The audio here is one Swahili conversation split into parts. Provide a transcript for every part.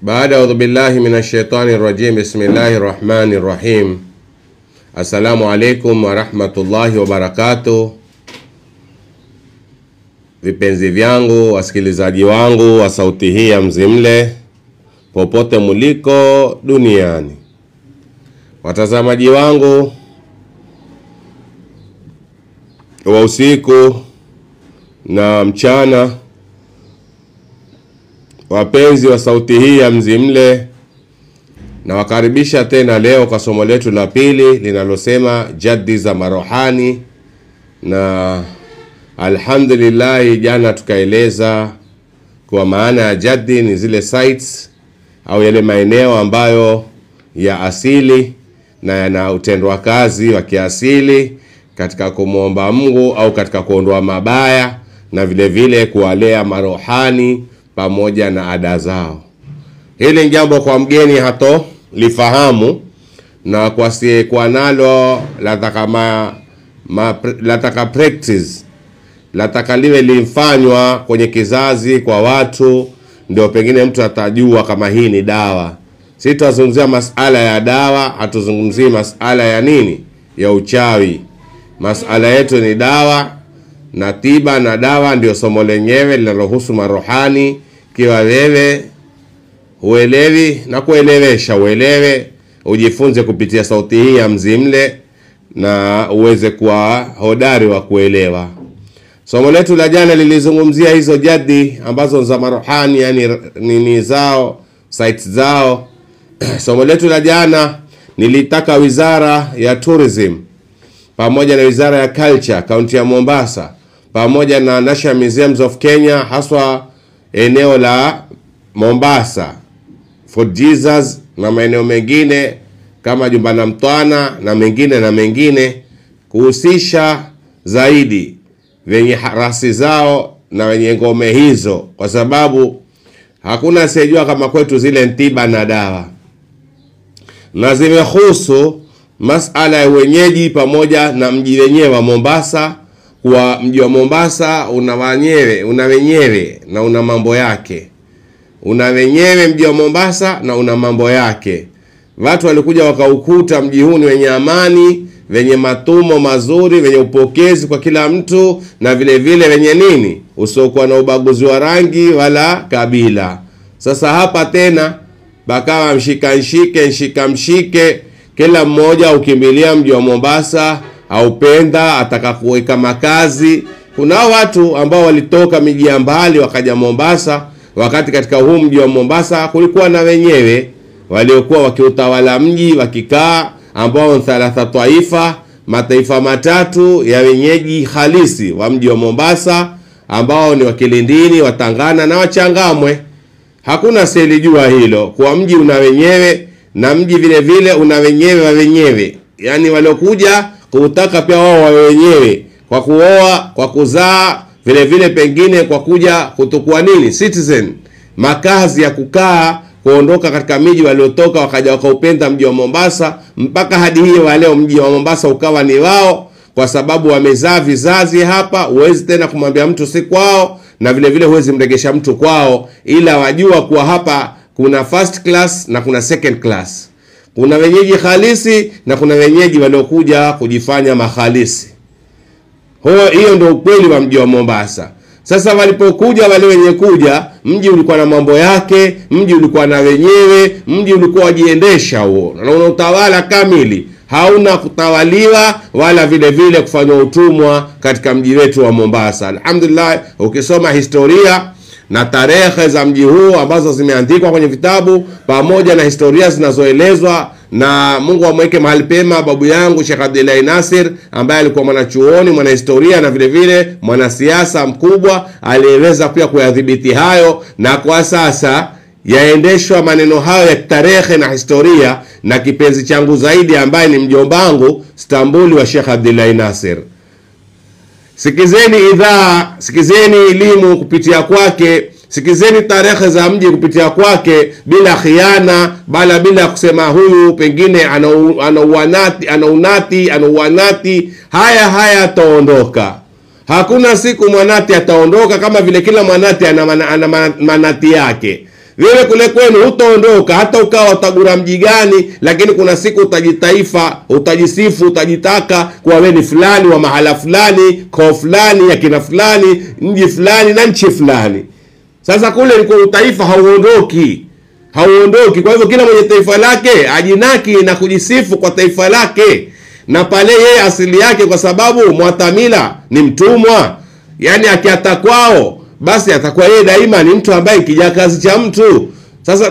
Baada audhu billahi minashaitani rajim. Bismillahir rahmanir rahim. Assalamu alaikum wa rahmatullahi wa barakatuh. Vipenzi vyangu, wasikilizaji wangu wa sauti hii ya Mzimle popote muliko duniani, watazamaji wangu wa usiku na mchana, wapenzi wa sauti hii ya Mzimle, na wakaribisha tena leo kwa somo letu la pili linalosema jadi za marohani. Na alhamdulillah, jana tukaeleza kwa maana ya jadi ni zile sites au yale maeneo ambayo ya asili na yana utendwa kazi wa kiasili katika kumuomba Mungu au katika kuondoa mabaya, na vile vile kuwalea marohani pamoja na ada zao. Hili jambo kwa mgeni hato lifahamu, na kwa si kwa nalo lataka practice, lataka liwe limfanywa kwenye kizazi kwa watu, ndio pengine mtu atajua kama hii ni dawa. Sisi tutazungumzia masala ya dawa, hatuzungumzii masala ya nini, ya uchawi. Masala yetu ni dawa na tiba, na dawa ndio somo lenyewe linalohusu marohani. Kiwa wewe uelewi na kuelewesha, uelewe, ujifunze kupitia sauti hii ya Mzimle na uweze kuwa hodari wa kuelewa. Somo letu la jana lilizungumzia hizo jadi ambazo za marohani, yani nini zao, sites zao. Somo letu la jana nilitaka wizara ya tourism pamoja na wizara ya culture kaunti ya Mombasa pamoja na National Museums of Kenya, haswa eneo la Mombasa, Fort Jesus na maeneo mengine kama Jumba la Mtwana na mengine kuhusisha zaidi wenye harasi zao na wenye ngome hizo, kwa sababu hakuna sejua kama kwetu zile tiba na dawa, na zimehusu masala ya wenyeji pamoja na mji wenyewe wa Mombasa. Kwa mji wa Mombasa una wenyewe na una mambo yake. Una wenyewe mji wa Mombasa na una mambo yake. Watu walikuja wakaukuta mji huu ni wenye amani, wenye matumo mazuri, wenye upokezi kwa kila mtu, na vile vile wenye nini, usiokuwa na ubaguzi wa rangi wala kabila. Sasa hapa tena bakawa nshika mshike, kila mmoja ukimbilia mji wa Mombasa, aupenda, ataka kuweka makazi. Kuna watu ambao walitoka miji ya mbali wakaja Mombasa, wakati katika huu mji wa Mombasa kulikuwa na wenyewe waliokuwa wakiutawala mji, wakikaa, ambao thalatha taifa, mataifa matatu ya wenyeji halisi wa mji wa Mombasa, ambao ni Wakilindini, Watangana na Wachangamwe. Hakuna selijua hilo, kwa mji una wenyewe, na mji vile vile una wenyewe wa wenyewe, yani waliokuja kutaka pia wao wa wenyewe, kwa kuoa, kwa kuzaa, vile vile pengine kwa kuja kutukua nini, citizen, makazi ya kukaa, kuondoka katika miji waliotoka wakaja wakaupenda mji wa Mombasa, mpaka hadi hiyo wa leo mji wa Mombasa ukawa ni wao, kwa sababu wamezaa vizazi hapa. Huwezi tena kumwambia mtu si kwao, na vile vile huwezi mregesha mtu kwao, ila wajua kuwa hapa kuna first class na kuna second class. Kuna wenyeji halisi na kuna wenyeji waliokuja kujifanya mahalisi. Hiyo ndio ukweli wa mji wa Mombasa. Sasa walipokuja wale wenye kuja, mji ulikuwa na mambo yake, mji ulikuwa na wenyewe, mji ulikuwa wajiendesha huo, na una utawala kamili, hauna kutawaliwa wala vile vile kufanywa utumwa katika mji wetu wa Mombasa. Alhamdulillah, ukisoma historia na tarehe za mji huu ambazo zimeandikwa kwenye vitabu, pamoja na historia zinazoelezwa na Mungu amweke mahali pema babu yangu Sheikh Abdullah Nasir, ambaye alikuwa mwanachuoni, mwanahistoria na vile vile mwanasiasa mkubwa, aliweza pia kuyadhibiti hayo, na kwa sasa yaendeshwa maneno hayo ya tarehe na historia na kipenzi changu zaidi ambaye ni mjombangu Stambuli wa Sheikh Abdullah Nasir. Sikizeni idhaa, sikizeni elimu kupitia kwake, sikizeni tarehe za mji kupitia kwake, bila khiana, bala bila kusema huyu pengine anauanati. Haya ataondoka. Hakuna siku mwanati ataondoka, kama vile kila mwanati ana manati yake. Vile kule kwenu utaondoka, hata ukawa utagura mji gani, lakini kuna siku utajitaifa, utajisifu, utajitaka kuwa wewe ni fulani wa mahala fulani, kwa fulani, ya kina fulani, mji fulani na nchi fulani. Sasa kule liko utaifa hauondoki. Kwa hivyo kila mwenye taifa lake ajinaki na kujisifu kwa taifa lake, na pale yeye asili yake, kwa sababu Mwatamila ni mtumwa, yani akiata kwao basi atakuwa yeye daima ni mtu ambaye kijakazi cha mtu. Sasa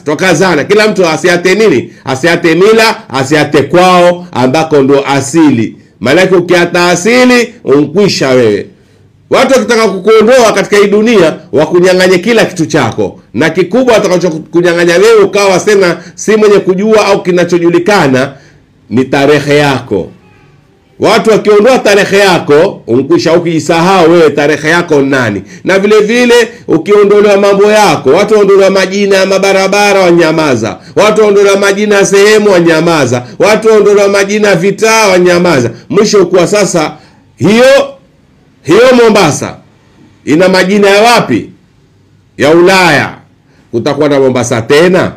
twakazana kila mtu asiate nini, asiate mila, asiate kwao ambako ndo asili. Maana ukiata asili unkwisha wewe. Watu wakitaka kukuondoa katika hii dunia wakunyang'anye kila kitu chako, na kikubwa watakachokunyang'anya wewe ukawa sema si mwenye kujua au kinachojulikana ni tarehe yako. Watu wakiondoa tarehe yako unkwisha, ukijisahau wewe tarehe yako nani. Na vile vile ukiondolewa mambo yako, watu waondolewa majina ya mabarabara wanyamaza, watu waondolewa majina ya sehemu wanyamaza, watu waondolewa majina ya vitaa wanyamaza. Mwisho kwa sasa hiyo Mombasa ina majina ya wapi? Ya Ulaya. Kutakuwa na Mombasa tena?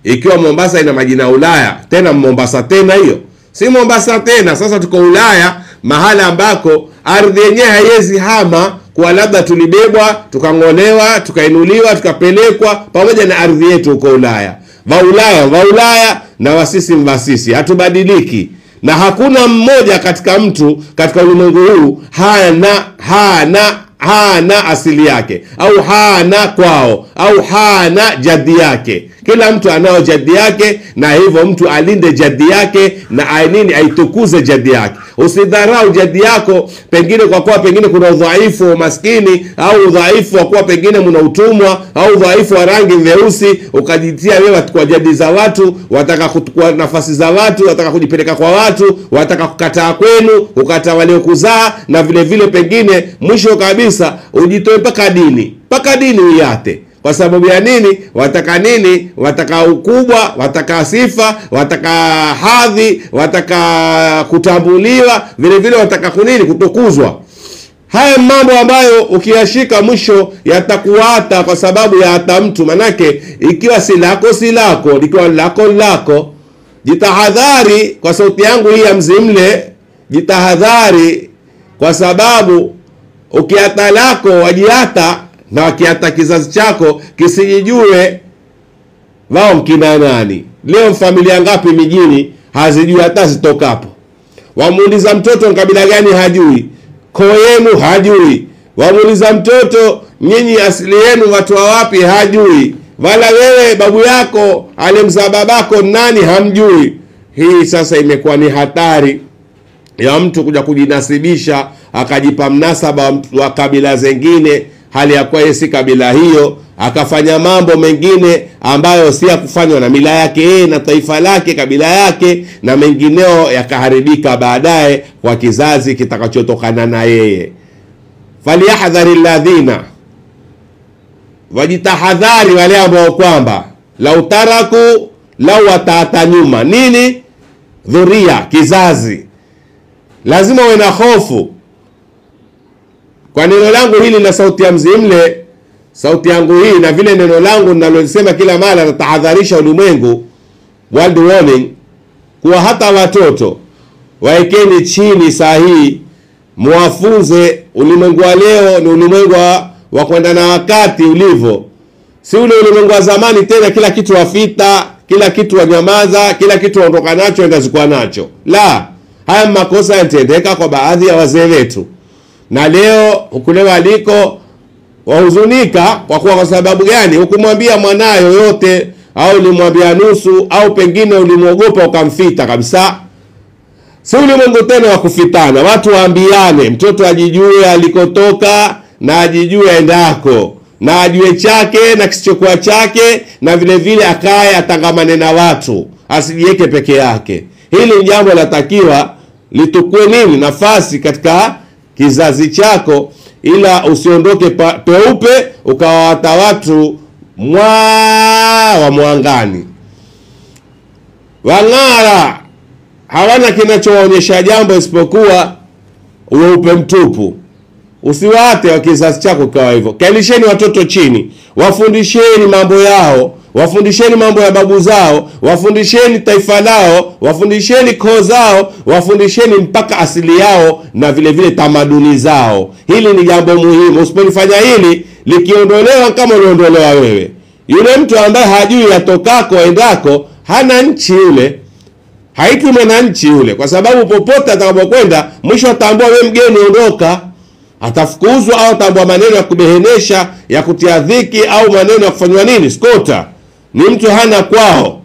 Ikiwa Mombasa ina majina ya Ulaya, tena Mombasa tena hiyo? Si Mombasa tena. Sasa tuko Ulaya, mahala ambako ardhi yenyewe haiwezi hama, kwa labda tulibebwa, tukang'olewa, tukainuliwa, tukapelekwa pamoja na ardhi yetu huko Ulaya. Va Ulaya na wasisi, hatubadiliki. Na hakuna mmoja katika mtu katika ulimwengu huu hana asili yake, au hana kwao, au hana jadi yake. Kila mtu anao jadi yake, na hivyo mtu alinde jadi yake na aitukuze jadi yake. Usidharau jadi yako pengine kwa kuwa pengine kuna udhaifu wa maskini, au udhaifu wa kuwa pengine mna utumwa, au udhaifu wa rangi nyeusi, ukajitia wewe kwa jadi za watu, wataka kuchukua nafasi za watu, wataka kujipeleka kwa watu, wataka kukataa kwenu, ukataa wale kuzaa, na vile vile pengine mwisho kabisa ujitoe mpaka dini uyate. Kwa sababu ya nini? Wataka nini? Wataka ukubwa, wataka sifa, wataka hadhi, wataka kutambuliwa, vile vile wataka kunini? Kutukuzwa. Haya mambo ambayo ukiyashika mwisho yatakuata, kwa sababu ya hata mtu. Manake ikiwa si lako, likiwa lako. Jitahadhari kwa sauti yangu hii ya Mzimle, jitahadhari, kwa sababu ukiata lako wajiata, na wakiata kizazi chako kisijijue wao mkina nani. Leo familia ngapi mijini hazijui hata zitokapo. Wamuuliza mtoto kabila gani hajui, koo yenu hajui. Wamuuliza mtoto nyinyi asili yenu watu wa wapi hajui. Wala wewe babu yako alimzaa babako nani hamjui. Hii sasa imekuwa ni hatari ya mtu kuja kujinasibisha akajipa mnasaba wa kabila zingine, hali ya kuwa si kabila hiyo, akafanya mambo mengine ambayo si ya kufanywa na mila yake na taifa lake, kabila yake, na mengineo yakaharibika baadaye kwa kizazi kitakachotokana na yeye. Falyahdhari alladhina, wajitahadhari wale ambao kwamba lau watata nyuma nini? Dhuria, kizazi. Lazima uwe na hofu. Kwa neno langu hili na sauti ya Mzimle, sauti yangu hii na vile neno langu ninalosema kila mara, natahadharisha ulimwengu, world warning, kuwa hata watoto waekeni chini sahihi, muwafunze. Ulimwengu wa leo ni ulimwengu wa kwenda na wakati ulivyo, si ule ulimwengu wa zamani tena kila kitu wafita, kila kitu wanyamaza, kila kitu waondoka nacho enda zikwa nacho. La, haya makosa yatendeka kwa baadhi ya wazee wetu, na leo ukulewa aliko wahuzunika. Kwa sababu gani? Ukumwambia mwanayo yote, au ulimwambia nusu, au pengine ulimwogopa ukamfita kabisa. Si ulimwengu tena wa kufitana. Watu waambiane, mtoto ajijue alikotoka na ajijue endako, na ajue chake na kisichokuwa chake, na vile vile akae atangamane na watu, asijiweke peke yake. Hili ni jambo latakiwa litukue nini? Nafasi katika kizazi chako, ila usiondoke peupe ukawata watu wa mwangani. Wang'ara hawana kinachoonyesha jambo isipokuwa weupe mtupu. Usiwaate wa kizazi chako kwa hivyo. Kalisheni watoto chini, wafundisheni mambo yao, wafundisheni mambo ya babu zao, wafundisheni taifa lao, wafundisheni koo zao, wafundisheni mpaka asili yao na vile vile tamaduni zao. Hili ni jambo muhimu. Usipolifanya hili, likiondolewa kama uliondolewa wewe, yule mtu ambaye hajui atokako endako, hana nchi yule, haitwi mwananchi yule, kwa sababu popote atakapokwenda mwisho atambua wewe mgeni, ondoka. Atafukuzwa au atambua maneno ya kubehenesha, ya kutia dhiki, au maneno ya kufanywa nini, skota. Ni mtu hana kwao.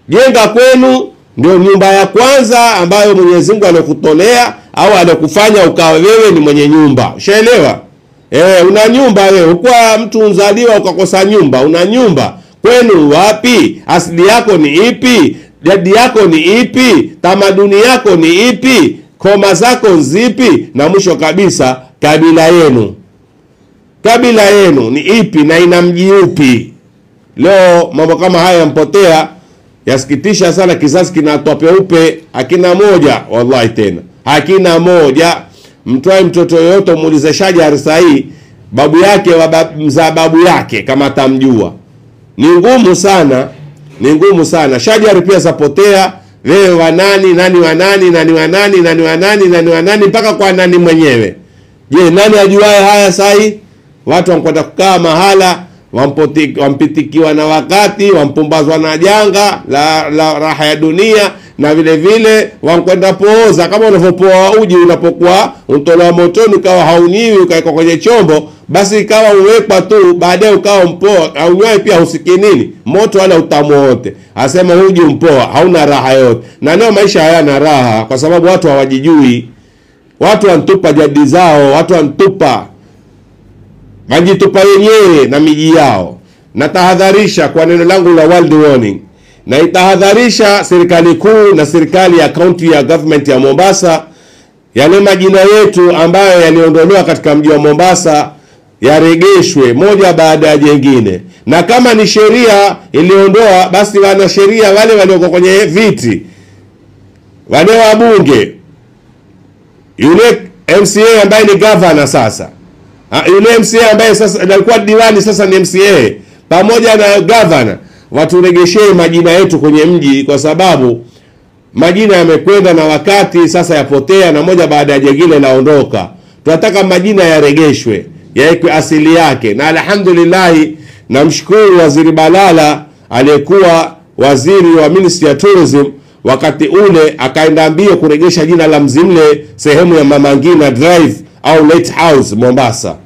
Jenga kwenu, ndio nyumba ya kwanza ambayo Mwenyezi Mungu anakutolea au anakufanya ukawa wewe ni mwenye nyumba. Ushaelewa? Una nyumba wewe. Ukwa mtu unzaliwa ukakosa nyumba, una nyumba. Kwenu wapi? Asili yako ni ipi? Jadi yako ni ipi? Tamaduni yako ni ipi? Koma zako zipi? Na mwisho kabisa, kabila yenu. Kabila yenu ni ipi na ina mji upi? Leo mambo kama haya yampotea, yasikitisha sana. Kizazi kinatoa peupe, hakina moja, wallahi tena. Hakina moja. Mtoe mtoto yoyote muulize Shajar sahi babu yake wa mza babu yake kama atamjua. Ni ngumu sana, ni ngumu sana. Shajar pia zapotea, wewe wa nani, nani wa nani, nani wa nani, nani wa nani, nani wa nani, mpaka kwa nani mwenyewe. Je, nani ajuaye haya sahi? Watu wanakwenda kukaa mahala, wampitikiwa na wakati, wampumbazwa na janga la raha ya dunia, na vile vile wanakwenda pooza. Kama unavyopoa uji unapokuwa unatolewa motoni ukawa hauniwi ukaeka kwenye chombo, basi ikawa uwekwa tu, baadaye ukawa mpoa, aunywae pia usiki nini moto wala utamu wote. Asema uji mpoa, hauna raha yote. Na leo maisha hayana raha kwa sababu watu hawajijui. Watu wantupa jadi zao, watu wantupa wajitupa wenyewe na miji yao. Na tahadharisha kwa neno langu la world warning, na itahadharisha serikali kuu na serikali ya county ya government ya Mombasa, yale majina yetu ambayo yaliondolewa katika mji wa Mombasa yaregeshwe moja baada ya jingine. Na kama ni sheria iliondoa, basi wana sheria wale walioko kwenye viti, wale wabunge, yule MCA ambaye ni governor sasa, yule MCA ambaye sasa alikuwa diwani sasa ni MCA, pamoja na governor, waturegeshee majina yetu kwenye mji, kwa sababu majina yamekwenda na wakati sasa yapotea, na moja baada ya jingine naondoka. Tunataka majina yaregeshwe, yawekwe asili yake. Na alhamdulillah, namshukuru Waziri Balala aliyekuwa waziri wa Ministry ya Tourism wakati ule, akaenda mbio kuregesha jina la Mzimle sehemu ya Mama Ngina Drive au Lighthouse Mombasa.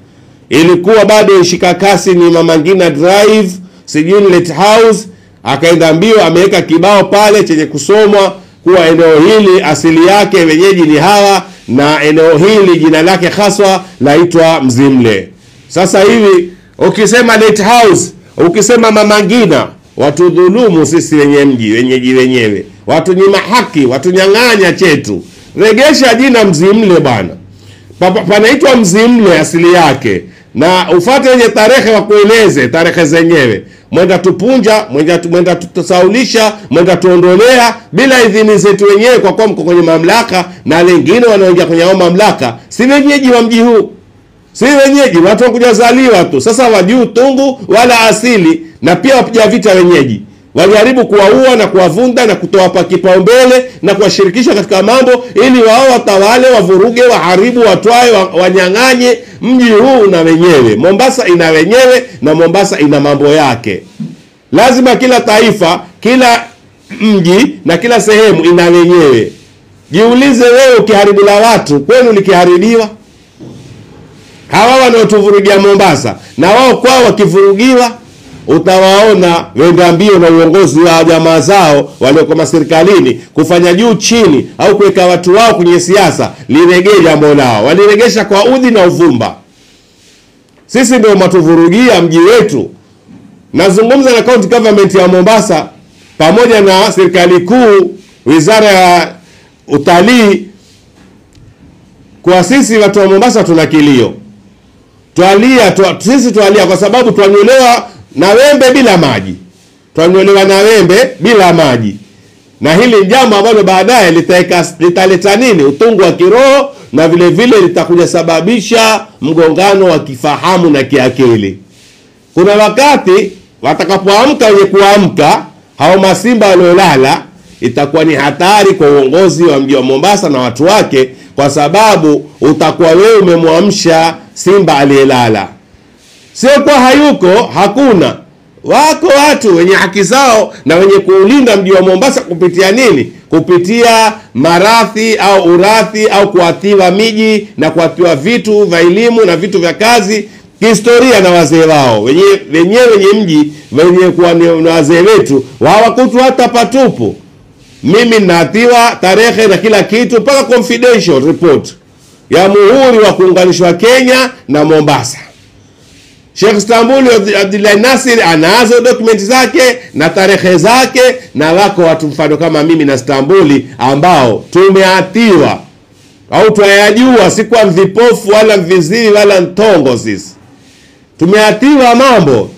Ilikuwa bado ishika kasi ni Mama Ngina Drive, sijui Lighthouse. Akaenda mbio ameweka kibao pale chenye kusomwa kuwa eneo hili asili yake wenyeji ni hawa, na eneo hili jina lake haswa laitwa Mzimle. Sasa hivi ukisema Lighthouse, ukisema Mama Ngina, watu dhulumu sisi wenye mji, wenyeji wenyewe, watu nyima haki, watu nyang'anya chetu. Regesha jina Mzimle bwana, panaitwa Mzimle asili yake, na ufate wenye tarehe wa kueleze tarehe zenyewe. Mwenda tupunja, mwenda tutasaulisha, mwenda tuondolea bila idhini zetu wenyewe, kwa kuwa mko kwenye mamlaka, na wengine wanaoingia kwenye hao mamlaka si wenyeji wa mji huu, si wenyeji, watu wakujazaliwa tu. Sasa wajuu tungu wala asili, na pia wapiga vita wenyeji, wajaribu kuwaua na kuwavunda na kutoa kipaumbele na kuwashirikisha katika mambo ili wao watawale, wavuruge, waharibu, watwae, wanyang'anye mji huu na wenyewe. Mombasa ina wenyewe na Mombasa ina mambo yake. Lazima kila taifa, kila mji na kila sehemu ina wenyewe. Jiulize wewe, ukiharibu la watu kwenu likiharibiwa? Hawa wanaotuvurugia Mombasa na wao kwao wakivurugiwa, utawaona wenda mbio na uongozi wa jamaa zao walioko serikalini kufanya juu chini au kuweka watu wao kwenye siasa liregee jambo lao. Waliregesha kwa udhi na uvumba. Sisi ndio matuvurugia mji wetu. Nazungumza na county government ya Mombasa pamoja na serikali kuu, wizara ya utalii, kwa sisi watu wa Mombasa tuna kilio. Sisi tualia kwa sababu tuanyolewa na wembe bila maji. Tuanyolewa na wembe bila maji. na hili jambo ambalo baadaye litaleta nini, utungu wa kiroho, na vile vile litakuja sababisha mgongano wa kifahamu na kiakili. Kuna wakati watakapoamka wenye kuamka hao masimba waliolala, itakuwa ni hatari kwa uongozi wa mji wa Mombasa na watu wake, kwa sababu utakuwa wewe umemwamsha simba aliyelala. Sio kwa hayuko, hakuna. Wako watu wenye haki zao na wenye kuulinda mji wa Mombasa kupitia nini? Kupitia marathi au urathi au kuathiwa miji na kuathiwa vitu vya elimu na vitu vya kazi kihistoria na wazee wao. Wenye mji wenye kuwa ni wazee wetu hawakutu hata patupu. Mimi naathiwa tarehe na kila kitu mpaka confidential report ya muhuri wa kuunganishwa Kenya na Mombasa. Sheikh Istanbul Abdullah Nasir anazo dokumenti zake na tarehe zake, na wako watu mfano kama mimi na Istanbuli ambao tumeatiwa au tunayajua, si kwa vipofu wala viziwi wala ntongo. Sisi tumeatiwa mambo,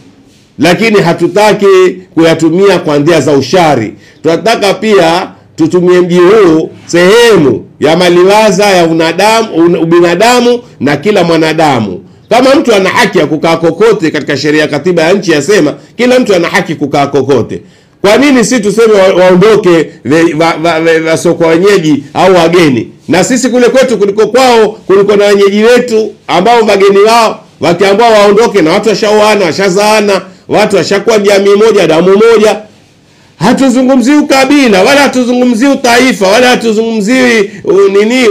lakini hatutaki kuyatumia kwa njia za ushari. Tunataka pia tutumie mji huu sehemu ya maliwaza ya ubinadamu na kila mwanadamu. Kama mtu ana haki ya kukaa kokote, katika sheria katiba ya nchi yasema kila mtu ana haki kukaa kokote. Kwa nini si tuseme waondoke wasoko wenyeji au wageni? Na sisi kule kwetu kuliko kwao kuliko na wenyeji wetu ambao wageni wao wakiambao waondoke, na watu washaoana, washazaana, watu washakuwa jamii moja, damu moja. Hatuzungumzii ukabila wala hatuzungumzii taifa wala hatuzungumzii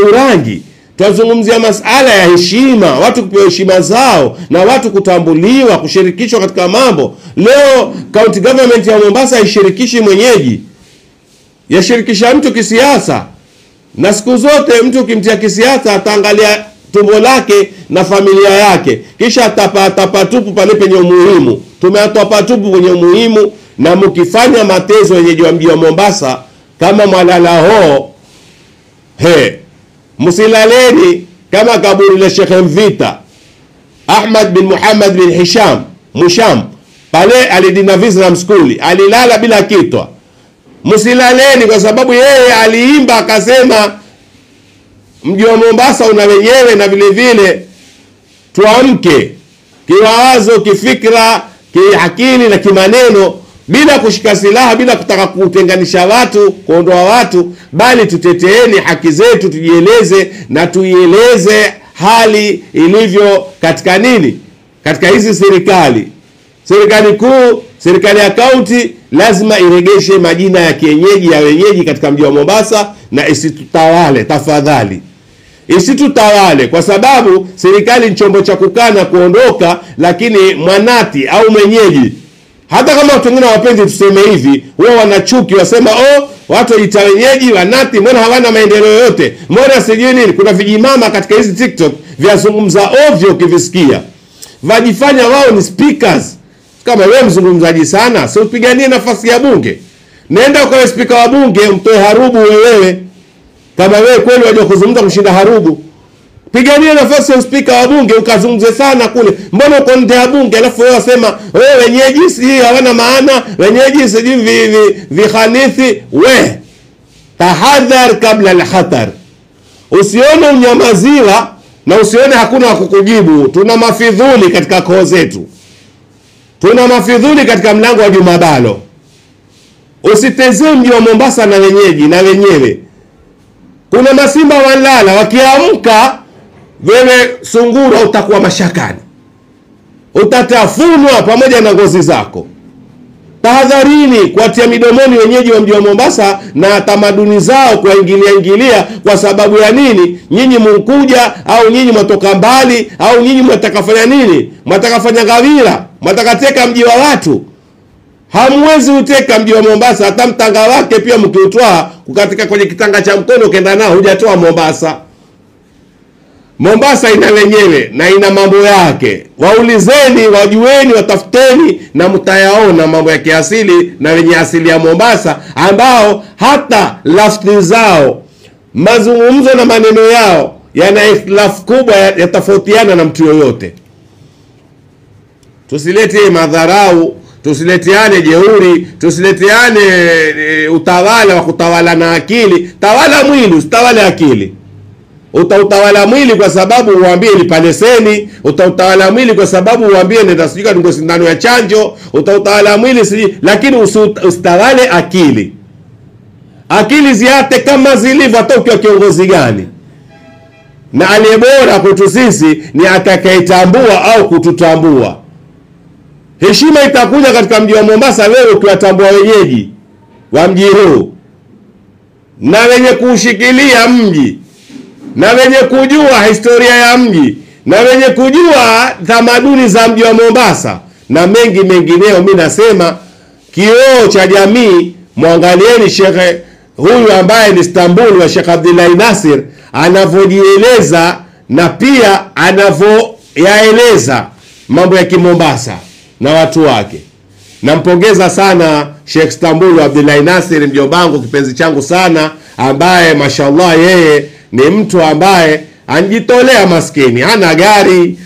urangi. Tunazungumzia masala ya heshima, watu kupewa heshima zao na watu kutambuliwa, kushirikishwa katika mambo. Leo county government ya Mombasa haishirikishi mwenyeji, yashirikisha mtu kisiasa, na siku zote mtu ukimtia kisiasa ataangalia tumbo lake na familia yake, kisha atapa tupu pale penye umuhimu. Tumeatoa patupu kwenye umuhimu, na mkifanya matezo wenyeji wa mji wa Mombasa kama mwalala ho msilaleni kama kaburi la Sheikh Mvita Ahmad bin Muhammad bin Hisham Musham pale alidinavizram skuli, alilala bila kitwa. Msilaleni kwa sababu yeye aliimba akasema mji wa Mombasa una wenyewe, na vile vile tuamke kiwawazo, kifikra, kiakili na kimaneno, bila kushika silaha, bila kutaka kutenganisha watu, kuondoa watu, bali tuteteeni haki zetu, tujieleze na tuieleze hali ilivyo katika nini, katika hizi serikali kuu, serikali ya kaunti lazima iregeshe majina ya kienyeji ya wenyeji katika mji wa Mombasa, na isitutawale tafadhali. Isitutawale, kwa sababu serikali ni chombo cha kukaa na kuondoka, lakini mwanati au mwenyeji, hata kama watu wengine wapenzi tuseme hivi, wao wanachuki, wasema watu waita wenyeji wanati, mbona hawana maendeleo yote, mbona sijui nini. Kuna vijimama katika hizi TikTok vyazungumza ovyo, ukivisikia vajifanya wao ni speakers. Kama wewe mzungumzaji sana, si upiganie nafasi ya bunge, nenda kwa speaker wa bunge, mtoe Harubu wewe. Kama wewe kweli waje kuzungumza kushinda Harubu, pigania nafasi ya speaker wa bunge ukazungumze sana kule. Mbona uko nje ya bunge alafu wewe wasema wenyeji si hawana maana, wenyeji sijui vihanithi? We tahadhar kabla al-khatar. Usione unyamaziwa na usione hakuna wa kukujibu. Tuna mafidhuli katika koo zetu, tuna mafidhuli katika mlango wa Jumabalo. Usitezee mji wa Mombasa na wenyeji na wenyewe. Kuna masimba walala, wakiamka wewe sungura utakuwa mashakani, utatafunwa pamoja na ngozi zako. Tahadharini kuatia midomoni wenyeji wa mji wa Mombasa na tamaduni zao, kuingilia. Kwa sababu ya nini? Nyinyi mkuja, au nyinyi mtoka mbali, au nyinyi mtakafanya nini? Mtakafanya gawira, mtakateka mji wa watu. Hamwezi uteka mji wa Mombasa, hata mtanga wake pia mkiutwaa kukatika kwenye kitanga cha mkono kenda nao hujatoa Mombasa. Mombasa ina wenyewe na ina mambo yake. Waulizeni, wajueni, watafuteni, na mtayaona mambo ya kiasili na wenye asili ya Mombasa, ambao hata lafzi zao, mazungumzo na maneno yao yana ikhtilafu kubwa, yatafautiana na mtu yoyote. Tusilete madharau tusileteane jeuri, tusileteane utawala wa kutawala na akili. Tawala mwili, usitawale akili. Utautawala mwili kwa sababu uambie lipa leseni, utautawala mwili kwa sababu uambie nenda sijui kadungo sindano ya chanjo, utautawala mwili sijui, lakini usitawale akili. Akili ziate kama zilivyo hata ukiwa kiongozi gani. Na aliyebora kwetu sisi ni atakayetambua au kututambua. Heshima itakuja katika mji wa Mombasa wewe ukiwatambua wenyeji wa mji huu na wenye kuushikilia mji na wenye kujua historia ya mji na wenye kujua tamaduni za mji wa Mombasa na mengi mengineo. Mimi nasema kioo cha jamii, muangalieni Sheikh huyu ambaye ni Istanbul wa Sheikh Abdullah Nasir anavyojieleza na pia anavyoyaeleza mambo ya Kimombasa na watu wake. Nampongeza sana Sheikh Istanbul wa Abdullah Nasir, mjombangu kipenzi changu sana, ambaye mashallah yeye ni mtu ambaye anjitolea maskini, hana gari,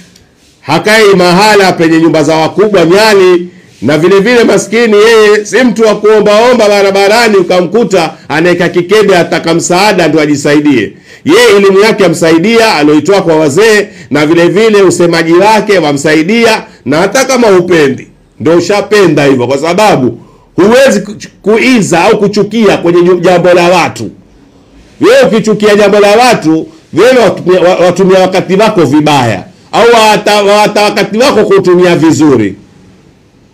hakai mahala penye nyumba za wakubwa Nyali, na vile vile maskini yeye si mtu wa kuomba barabarani ukamkuta anaeka kikebe ataka msaada ndio ajisaidie. Yeye elimu yake amsaidia, aloitoa kwa wazee, na vile vile usemaji wake wamsaidia, na hata kama upendi ndio ushapenda hivyo, kwa sababu huwezi kuiza au kuchukia kwenye jambo la watu. Wewe ukichukia jambo la watu, wewe watumia wakati wako vibaya, au hata wakati wako kutumia vizuri.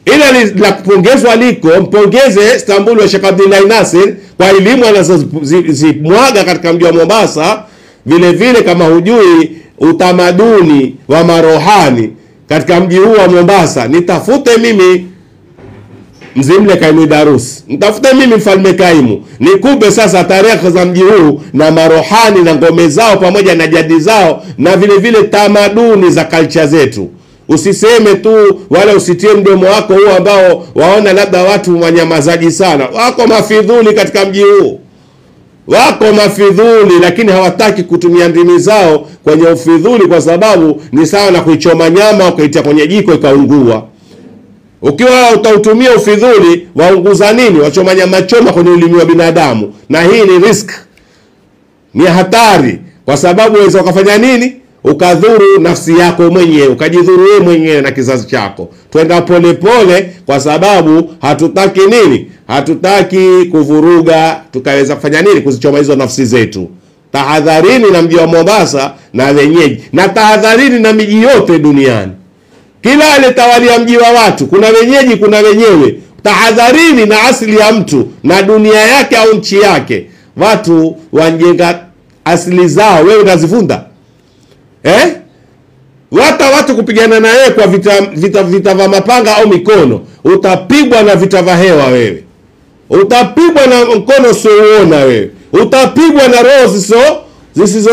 Ila la kupongezwa liko, mpongeze Istanbul wa Sheikh Abdullah Nasir kwa elimu anazozimwaga katika mji wa Mombasa. Vile vile kama hujui utamaduni wa marohani katika mji huu wa Mombasa, nitafute mimi Mzimle Kaimu Darus, nitafute mimi Mfalme Kaimu, nikupe sasa tarehe za mji huu na marohani na ngome zao pamoja na jadi zao na vile vile tamaduni za culture zetu. Usiseme tu wala usitie mdomo wako huo ambao waona labda watu wanyamazaji sana. Wako mafidhuli katika mji huu, wako mafidhuli, lakini hawataki kutumia ndimi zao kwenye ufidhuli, kwa sababu ni sawa na kuichoma nyama ukaitia kwenye jiko ikaungua. Ukiwa utautumia ufidhuli, waunguza nini? Wachoma nyama choma kwenye ulimi wa binadamu, na hii ni risk, ni hatari, kwa sababu unaweza ukafanya nini? Ukadhuru nafsi yako mwenyewe, ukajidhuru wewe mwenyewe na kizazi chako. Twenda pole pole, kwa sababu hatutaki nini? Hatutaki kuvuruga, tukaweza kufanya nini? Kuzichoma hizo nafsi zetu. Tahadharini na mji wa Mombasa na wenyeji, na tahadharini na miji yote duniani. Kila alitawalia mji wa watu, kuna wenyeji, kuna wenyewe. Tahadharini na asili ya mtu na dunia yake au nchi yake. Watu wanjenga asili zao, wewe unazivunda. Watu kupigana na yeye kwa vita vya mapanga au mikono, utapigwa na vita vya hewa wewe. Utapigwa na mkono usiouona wewe. Utapigwa na roho zisizo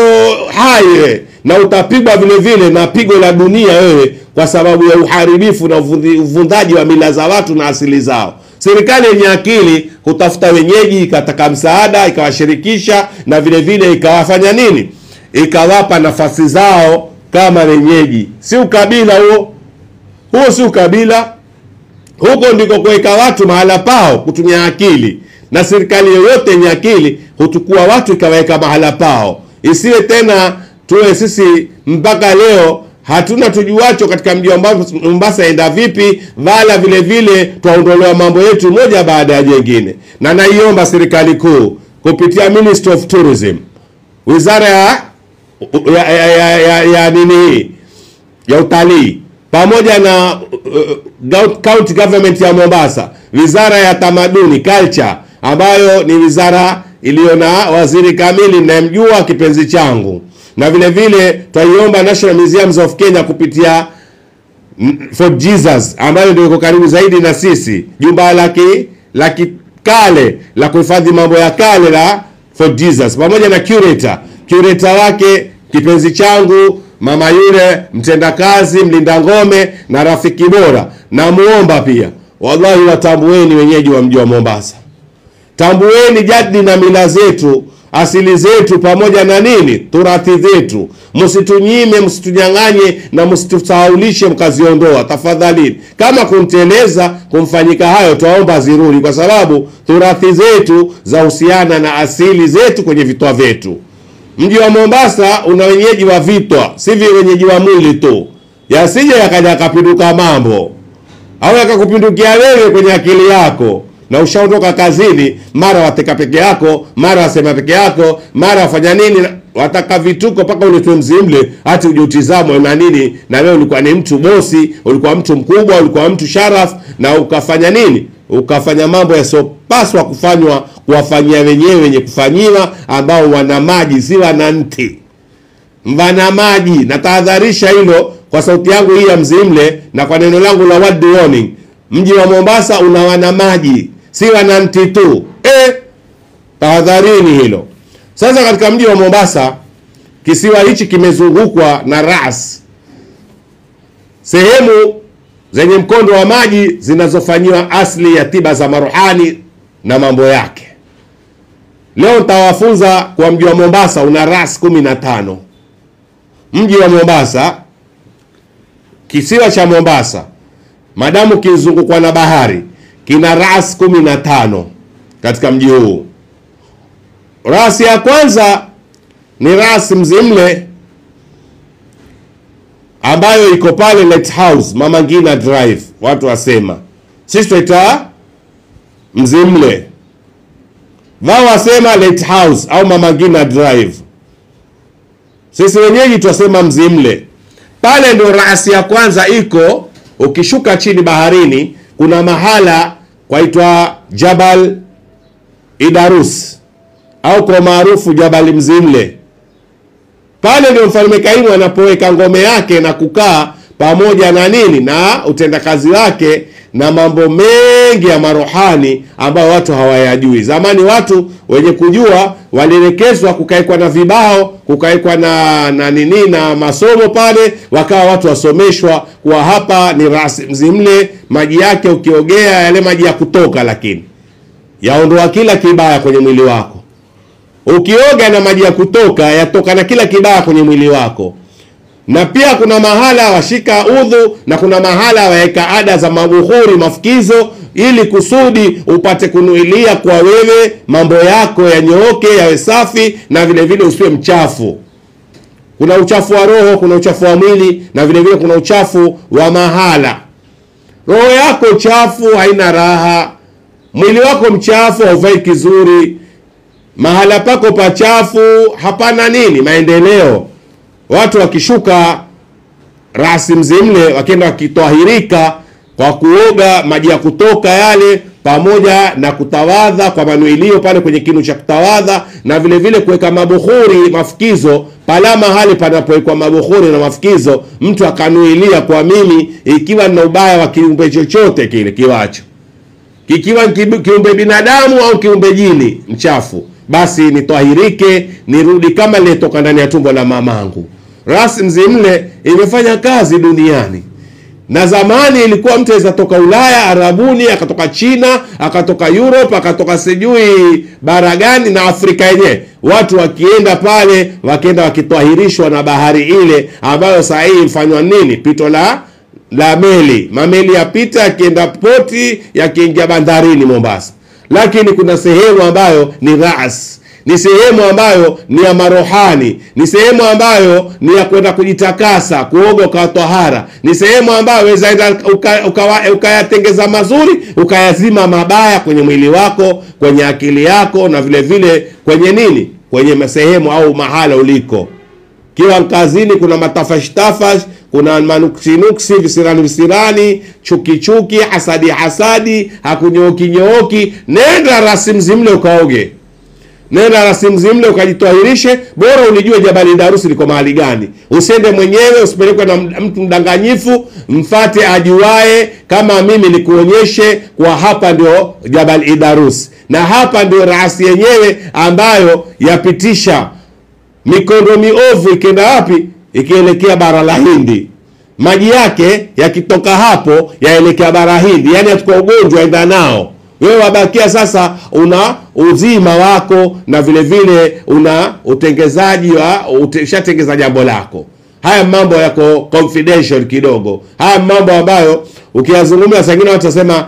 hai wewe. Na utapigwa vile vile na pigo la dunia wewe, kwa sababu ya uharibifu na uvundaji wa mila za watu na asili zao. Serikali yenye akili kutafuta wenyeji, ikataka msaada, ikawashirikisha, na vile vile ikawafanya nini? Ikawapa nafasi zao kama wenyeji. Si ukabila huo. Huo si ukabila. Huko ndiko kuweka watu mahala pao kutumia akili. Na serikali yoyote yenye akili hutukua watu ikaweka mahala pao. Isiwe tena tuwe sisi mpaka leo hatuna tujuacho katika mji wa Mombasa enda vipi, wala vile vile tuondolewa mambo yetu moja baada ya jingine. Na naiomba serikali kuu kupitia Ministry of Tourism, wizara ya utalii, pamoja na county government ya Mombasa, wizara ya tamaduni culture, ambayo ni wizara iliyo na waziri kamili ninayemjua kipenzi changu, na vile vile twaiomba National Museums of Kenya kupitia Fort Jesus, ambayo ndio iko karibu zaidi na sisi, jumba la kale la kuhifadhi mambo ya kale la Fort Jesus, pamoja na curator wake kipenzi changu mama yule mtendakazi mlinda ngome na rafiki bora. Na muomba pia wallahi watambueni wenyeji wa mji wa Mombasa, tambueni jadi na mila zetu asili zetu pamoja na nini, turathi zetu. Msitunyime, msitunyang'anye na msitusahaulishe mkaziondoa tafadhali. Kama kunteleza kumfanyika hayo, tuomba zirudi, kwa sababu turathi zetu za husiana na asili zetu kwenye vitwa vyetu. Mji wa Mombasa una wenyeji wa vitwa, sivi wenyeji wa mwili tu. Yasije yakaja kapinduka mambo au yakakupindukia wewe kwenye akili yako, na ushaondoka kazini, mara wateka peke yako, mara wasema peke yako, mara wafanya nini, wataka vituko mpaka uletwe Mzimle hati uje utizamwe na nini, na wewe ulikuwa ni mtu bosi, ulikuwa mtu mkubwa, ulikuwa mtu sharaf, na ukafanya nini, ukafanya mambo yasiyopaswa kufanywa, kuwafanyia wenyewe wenye kufanyiwa, ambao wana maji si wana nti, wana maji. Na tahadharisha hilo kwa sauti yangu hii ya Mzimle na kwa neno langu la word warning. Mji wa Mombasa una wana maji, si wana nti tu. Tahadharini hilo. Sasa katika mji wa Mombasa, kisiwa hichi kimezungukwa na ras, sehemu zenye mkondo wa maji zinazofanyiwa asili ya tiba za maruhani na mambo yake. Leo nitawafunza kwa mji wa Mombasa una ras 15. Mji wa Mombasa, kisiwa cha Mombasa, madamu kizungukwa na bahari, kina ras 15 katika mji huu. Rasi ya kwanza ni rasi Mzimle, ambayo iko pale Lighthouse, Mama Ngina Drive. Watu wasema sisi tuita Mzimle, wao wasema Lighthouse au Mama Ngina Drive. Sisi wenyeji tuwasema Mzimle. Pale ndio rasi ya kwanza iko. Ukishuka chini baharini, kuna mahala kwaitwa Jabal Idarus au kwa maarufu Jabal Mzimle. Pale ndio Mfalme Kaimu anapoweka ngome yake na kukaa pamoja na nini, na utendakazi wake na mambo mengi ya marohani ambayo watu hawayajui. Zamani watu wenye kujua walielekezwa, kukaekwa na vibao, kukaekwa na nini na masomo pale, wakawa watu wasomeshwa kwa hapa ni rasi Mzimle. Maji yake ukiogea yale maji ya kutoka, lakini yaondoa kila kibaya kwenye mwili wako. Ukioga na maji ya kutoka, yatoka na kila kibaya kwenye mwili wako. Na pia kuna mahala washika udhu, na kuna mahala waeka ada za mabukhuri, mafukizo, ili kusudi upate kunuilia kwa wewe mambo yako yanyooke, yawe safi, na vile vile usiwe mchafu. Kuna uchafu wa roho, kuna uchafu wa mwili, na vile vile kuna uchafu wa mahala. Roho yako chafu haina raha, mwili wako mchafu hauvai kizuri, mahala pako pachafu hapana nini maendeleo. Watu wakishuka rasi Mzimle, wakienda wakitwahirika kwa kuoga maji ya kutoka yale, pamoja na kutawadha kwa manuilio pale kwenye kinu cha kutawadha, na vile vile kuweka mabukhuri, mafukizo pala mahali panapowekwa mabukhuri na mafukizo, mtu akanuilia kwa mimi, ikiwa na ubaya wa kiumbe chochote kile kiwacho, kikiwa kiumbe binadamu au kiumbe jini mchafu, basi nitwahirike, nirudi kama nilitoka ndani ya tumbo la mamangu. Rasi Mzimle imefanya kazi duniani. Na zamani ilikuwa mtu aweza toka Ulaya, Arabuni, akatoka China, akatoka Europe, akatoka sijui bara gani, na Afrika yenyewe. Watu wakienda pale, wakienda wakitwahirishwa na bahari ile, ambayo saa hii mfanywa nini, pito la meli. Mameli yapita yakienda poti, yakiingia bandarini Mombasa. Lakini kuna sehemu ambayo ni ras, ni sehemu ambayo ni ya marohani, ni sehemu ambayo ni ya kwenda kujitakasa, kuoga kwa tahara, ni sehemu ambayo waweza enda ukayatengeza mazuri, ukayazima mabaya kwenye mwili wako, kwenye akili yako, na vile vile kwenye nini, kwenye sehemu au mahala uliko. Kiwa kazini kuna matafashtafash, kuna manuksinuksi, visirani, chuki, hasadi, hakunyooki, nenda rasi Mzimle ukaoge. Nenda rasi Mzimle ukajitwahirishe, bora ulijue Jabal Idarus liko mahali gani. Usiende mwenyewe, usipelekwe na mtu mdanganyifu, mfate ajuae kama mimi nikuonyeshe kwa hapa ndio Jabal Idarus. Na hapa ndio rasi yenyewe ambayo yapitisha mikondo miovu ikienda wapi? Ikielekea bara la Hindi. Maji yake yakitoka hapo yaelekea bara Hindi, yani atakuwa ugonjwa aenda nao. Wewe wabakia sasa una uzima wako na vile vile una utengezaji wa ushatengeza jambo lako. Haya mambo yako confidential kidogo. Haya mambo ambayo ukiyazungumza sangine watu wasema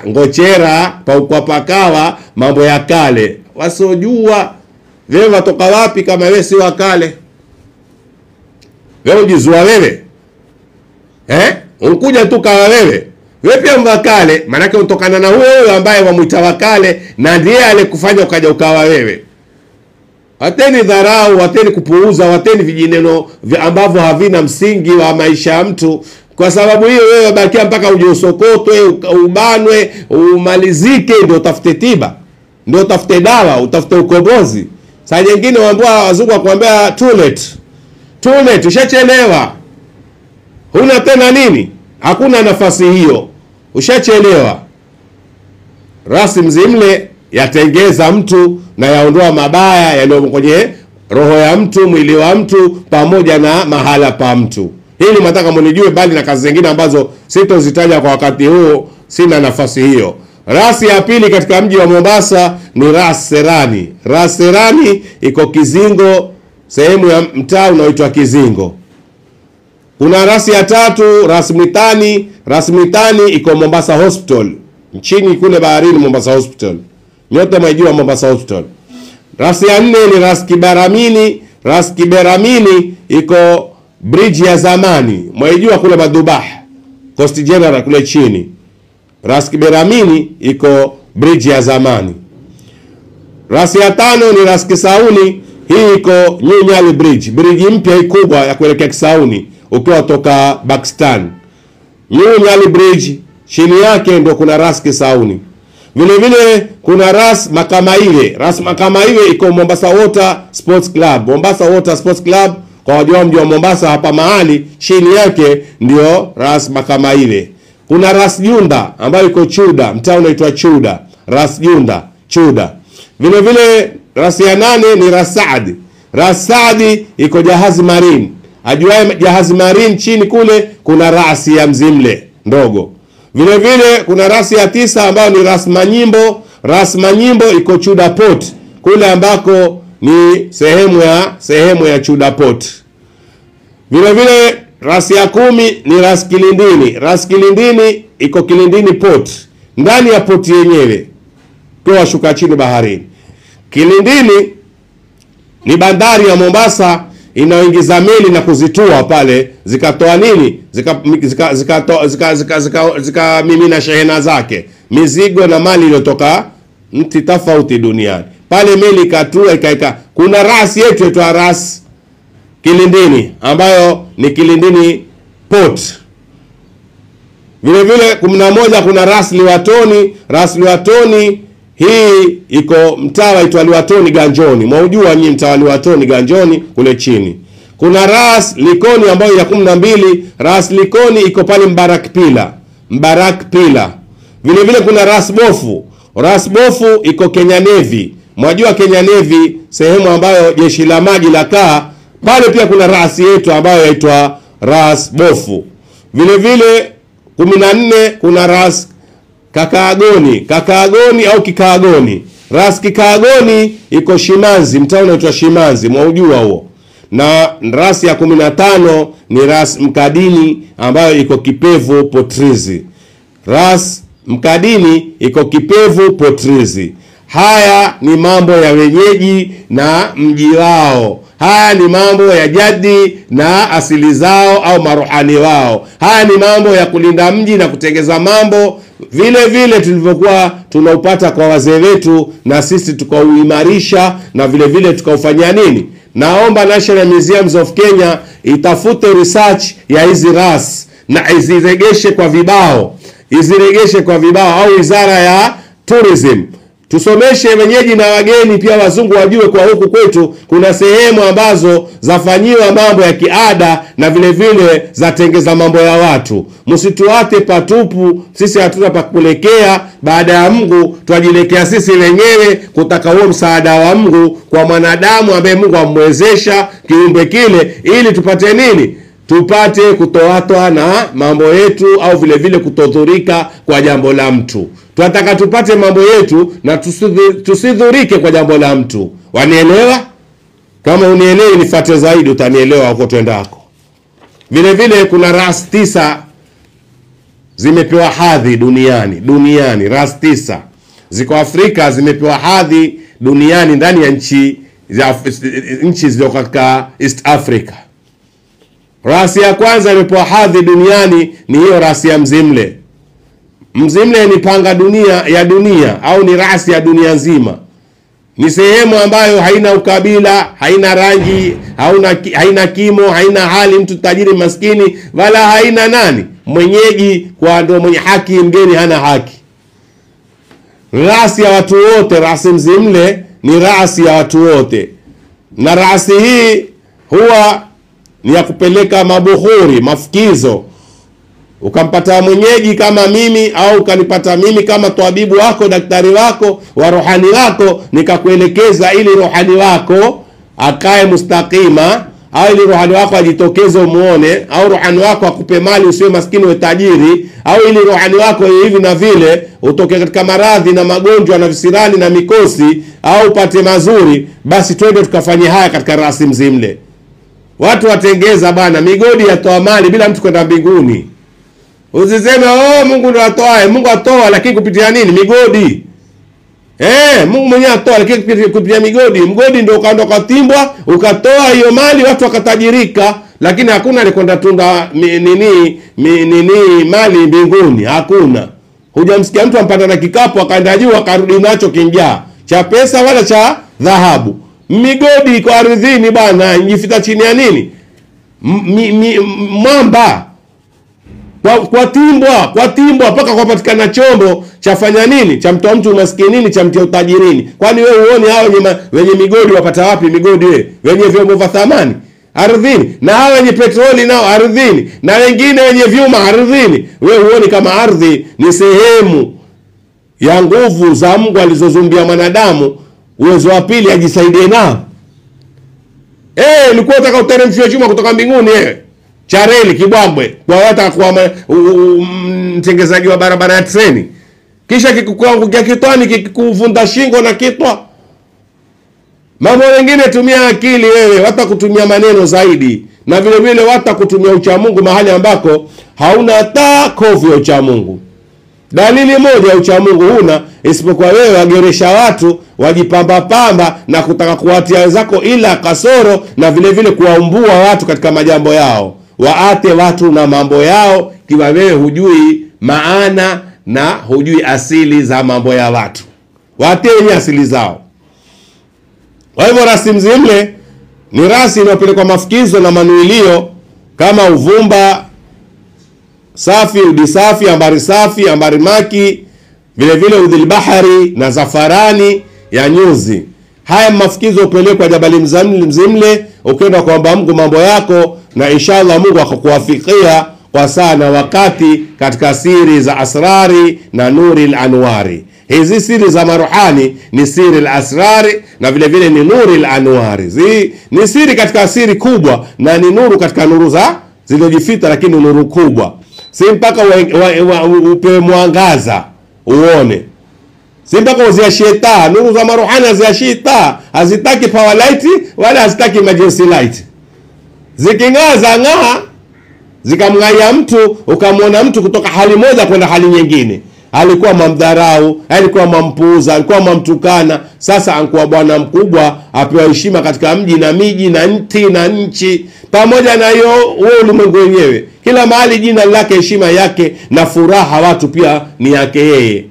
ngochera kwa pakawa mambo ya kale. Wasiojua wewe watoka wapi kama wewe si wa kale? Wewe ujizua wewe? Unkuja tu kama wewe. Wewe pia mwakale, maana unatokana na huyo ambaye wamuita wakale na ndiye alikufanya ukaja ukawa wewe. Wateni dharau, wateni kupuuza, wateni vijineno ambavyo havina msingi wa maisha ya mtu. Kwa sababu hiyo wewe bakia mpaka uje usokotwe, ubanwe, umalizike ndio utafute tiba. Ndio utafute dawa, utafute ukombozi. Saa nyingine waambia wazungu wakwambia too late. Too late, ushachelewa. Huna tena nini? Hakuna nafasi hiyo. Ushachelewa. Rasi mzimle yatengeza mtu na yaondoa mabaya yaliyo kwenye roho ya mtu, mwili wa mtu pamoja na mahala pa mtu. Hili nataka mnijue, bali na kazi zingine ambazo sitozitaja kwa wakati huu, sina nafasi hiyo. Rasi ya pili katika mji wa Mombasa ni Ras Serani. Ras Serani iko Kizingo, sehemu ya mtaa unaoitwa Kizingo. Kuna rasi ya tatu, Ras Mitani. Ras Mitani iko Mombasa Hospital. Nchini kule baharini Mombasa Hospital. Nyote mnajua Mombasa Hospital. Rasi ya nne ni Ras Kiberamini. Ras Kiberamini iko bridge ya zamani. Mnajua kule Madubah. Coast General kule chini. Ras Kiberamini iko bridge ya zamani. Rasi ya tano ni Ras Kisauni. Hii iko New Nyali Bridge. Bridge mpya kubwa ya kuelekea Kisauni ukiwa toka Pakistan. New Nyali Bridge chini yake ndio kuna Ras Kisauni. Vile vile kuna Ras Makamaiwe. Ras Makamaiwe iko Mombasa Water Sports Club. Mombasa Water Sports Club kwa wajua mji wa Mombasa hapa mahali chini yake ndio Ras Makamaiwe. Kuna Ras Junda ambayo iko Chuda, mtaa unaitwa Chuda. Ras Junda, Chuda. Vile vile rasi ya nane ni Ras Saadi. Ras Saadi iko Jahazi Marine. Ajuaye Jahazi Marine chini kule kuna rasi ya Mzimle ndogo. Vile vile kuna rasi ya tisa ambayo ni Ras Manyimbo. Ras Manyimbo iko Chuda Port kule ambako ni sehemu ya Chuda Port. Vile vile rasi ya 10 ni Ras Kilindini. Ras Kilindini iko Kilindini Port, ndani ya port yenyewe kwa shuka chini baharini. Kilindini ni bandari ya Mombasa inaoingiza meli na kuzitua pale, zikatoa nini? Zika mimina shehena zake, mizigo na mali iliyotoka nchi tofauti duniani. Pale meli ikatua ikaika. Kuna rasi yetu inaitwa Ras Kilindini ambayo ni Kilindini Port. Vile vile 11 kuna Ras Liwatoni. Ras Liwatoni hii iko mtaa waitwa Liwatoni Ganjoni. Mwaujua nyinyi mtaa Liwatoni Ganjoni kule chini. Kuna Ras Likoni ambayo ya 12. Ras Likoni iko pale Mbarak Pila. Mbarak Pila. Vile vile kuna Ras Bofu. Ras Bofu iko Kenya Navy. Mwajua Kenya Navy sehemu ambayo jeshi la maji la kaa. Pale pia kuna rasi yetu ambayo yaitwa Ras Bofu. Vile vile 14 kuna Ras Kakaagoni. Kakaagoni au Kikaagoni. Ras Kikaagoni iko Shimanzi, mtaa unaitwa Shimanzi, mwaujua huo. Na rasi ya 15 ni Ras Mkadini ambayo iko Kipevu Potrizi. Ras Mkadini iko Kipevu Potrizi. Haya ni mambo ya wenyeji na mji wao. Haya ni mambo ya jadi na asili zao au maruhani wao. Haya ni mambo ya kulinda mji na kutengeza mambo vile vile tulivyokuwa tunaupata kwa wazee wetu, na sisi tukauimarisha na vile vile tukaufanyia nini. Naomba National Museums of Kenya itafute research ya hizi ras na iziregeshe kwa vibao. Iziregeshe kwa vibao, au wizara ya tourism tusomeshe wenyeji na wageni pia wazungu wajue kwa huku kwetu kuna sehemu ambazo zafanyiwa mambo ya kiada na vile vile zatengeza mambo ya watu. Msituate patupu, sisi hatuna pa kupelekea baada ya Mungu, tuajilekea sisi wenyewe kutaka huo msaada wa Mungu kwa mwanadamu ambaye Mungu amwezesha kiumbe kile ili tupate nini? tupate kutoatwa na mambo yetu, au vile vile kutodhurika kwa jambo la mtu. Tunataka tupate mambo yetu na tusidhurike kwa jambo la mtu. Wanielewa? Kama unielewi nifuate zaidi, utanielewa huko twendako. Vile vile kuna ras 9 zimepewa hadhi duniani ras 9 ziko Afrika, zimepewa hadhi duniani ndani ya nchi zilizo katika East Africa. Rasi ya kwanza imepewa hadhi duniani ni hiyo rasi ya Mzimle. Mzimle ni panga dunia au ni rasi ya dunia nzima. Ni sehemu ambayo haina ukabila, haina rangi, haina kimo, haina hali, mtu tajiri maskini, wala haina nani mwenyeji kwa ndo mwenye haki, mgeni hana haki. Rasi ya watu wote, rasi Mzimle ni rasi ya watu wote. Na rasi hii huwa ni ya kupeleka mabuhuri, mafukizo. Ukampata mwenyeji kama mimi, au ukanipata mimi kama tabibu wako, daktari wako, wa rohani wako, nikakuelekeza ili rohani wako akae mustakima, au ili rohani wako ajitokeze umuone, au rohani wako akupe mali usiwe maskini we tajiri, au ili rohani wako hivi na vile utoke katika maradhi na magonjwa na visirani na mikosi, au upate mazuri. Basi twende tukafanye haya katika rasi Mzimle. Watu watengeza bana, migodi yatoa mali bila mtu kwenda mbinguni. Usiseme Mungu ndo atoae. Mungu atoa, lakini kupitia nini? Migodi. Mungu mwenyewe atoa, lakini kupitia migodi. Mgodi ndio ukaenda ukatimbwa, ukatoa hiyo mali, watu wakatajirika, lakini hakuna alikwenda tunda mali mbinguni, hakuna. Hujamsikia mtu ampanda na kikapu akaenda juu akarudi nacho kinjaa cha pesa wala cha dhahabu. Migodi kwa ardhini bana, injifita chini ya nini? Mwamba. Kwa timbwa mpaka kupatikana chombo cha fanya nini? Cha mtoa mtu maskinini, cha mtia utajirini. Kwani wewe uone hao wenye migodi wapata wapi migodi wewe? Wenye vyombo vya thamani ardhini, na hao wenye petroli nao ardhini, na wengine wenye vyuma ardhini. Wewe uone kama ardhi ni sehemu ya nguvu za Mungu alizozumbia mwanadamu, uwezo wa pili ajisaidie nao. Ulikuwa unataka uteremshwe chuma kutoka mbinguni Chareli Kibwabwe kwa hata kwa mtengezaji wa barabara ya treni, kisha kikuangukia kitwani, kikuvunda shingo na kitwa. Mambo mengine tumia akili wewe, hata kutumia maneno zaidi, na vile vile hata kutumia uchamungu mahali ambako hauna hata kovu ya uchamungu. Dalili moja ya uchamungu huna, isipokuwa wewe wageresha watu, wajipamba na kutaka kuwatia wenzako ila kasoro, na vile vile kuwaumbua watu katika majambo yao. Waate watu na mambo yao, kiwa wewe hujui maana na hujui asili za mambo ya watu. Waate wenye asili zao. Kwa hivyo rasi Mzimle ni rasi inayopelekwa mafukizo na manuilio kama uvumba safi, udi safi, ambari safi, ambari maki, vile vile udhilbahari na zafarani ya nyuzi. Haya mafukizo upelekwa Jabali Mzimle, ukienda kuomba Mungu mambo yako, na inshallah Mungu akakuwafikia kwa sana wakati katika siri za asrari na nuri al-anwari. Hizi siri za maruhani ni siri al-asrari na vile vile ni nuri al-anwari. Ni siri katika siri kubwa na ni nuru katika nuru za zilizojifita, lakini nuru kubwa. Si mpaka upe mwangaza uone. Si mpaka uziashie taa. Nuru za maruhani haziashii taa, hazitaki power light wala hazitaki emergency light. Ziking'aa ng'aa, zikamng'aia mtu, ukamwona mtu kutoka hali moja kwenda hali nyingine. Alikuwa mamdharau, alikuwa mampuuza, alikuwa mamtukana. Sasa ankuwa bwana mkubwa, apewa heshima katika mji na miji na nchi na nchi. Pamoja na hiyo ulimwengu wenyewe, kila mahali jina lake, heshima yake na furaha watu pia ni yake yeye.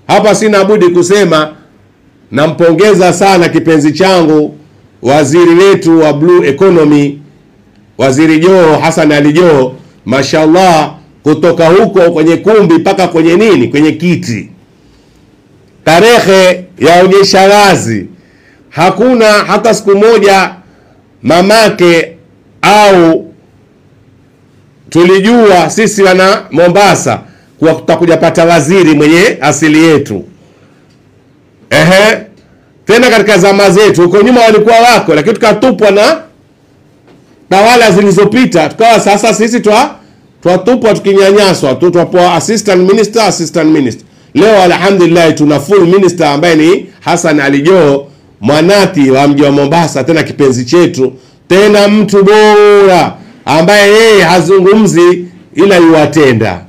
Hapa sina budi kusema nampongeza sana kipenzi changu waziri wetu wa Blue Economy, Waziri Joho Hassan Ali Joho, mashallah, kutoka huko kwenye kumbi mpaka kwenye nini, kwenye kiti. Tarehe yaonyesha wazi hakuna hata siku moja mamake au tulijua sisi wana Mombasa kwa tutakuja pata waziri mwenye asili yetu. Tena katika zama zetu huko nyuma walikuwa wako, lakini tukatupwa tawala zilizopita, tukawa sasa sisi twatupwa tukinyanyaswa tu, twapoa assistant minister. Leo alhamdulillah tuna full minister ambaye ni Hassan Ali Joho, mwanati wa mji wa Mombasa, tena kipenzi chetu, tena mtu bora ambaye yeye hazungumzi ila yuwatenda.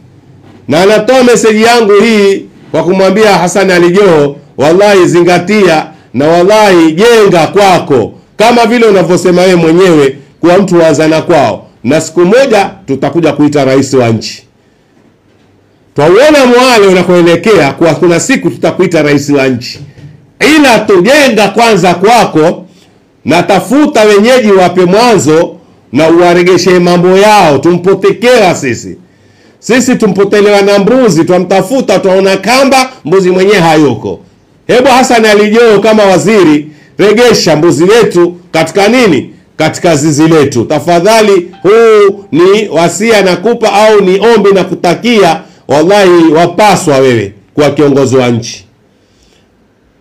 Na anatoa message yangu hii kwa kumwambia Hassan Ali Joho, wallahi zingatia na wallahi jenga kwako, kama vile unavyosema wewe mwenyewe kuwa mtu wazana kwao, na siku moja tutakuja kuita rais wa nchi. Twauona mwale unakoelekea kwa kuna siku tutakuita rais wa nchi, ila tujenga kwanza kwako, na tafuta wenyeji wape mwanzo na uwaregeshe mambo yao. Tumpotekea sisi tumpotelewa na mbuzi, twamtafuta tuona kamba, mbuzi mwenyewe hayuko. Hebu Hassan Ali Joho kama waziri, regesha mbuzi wetu katika nini? Katika zizi letu tafadhali. Huu ni wasia nakupa au ni ombi na kutakia, wallahi wapaswa wewe kwa kiongozi wa nchi.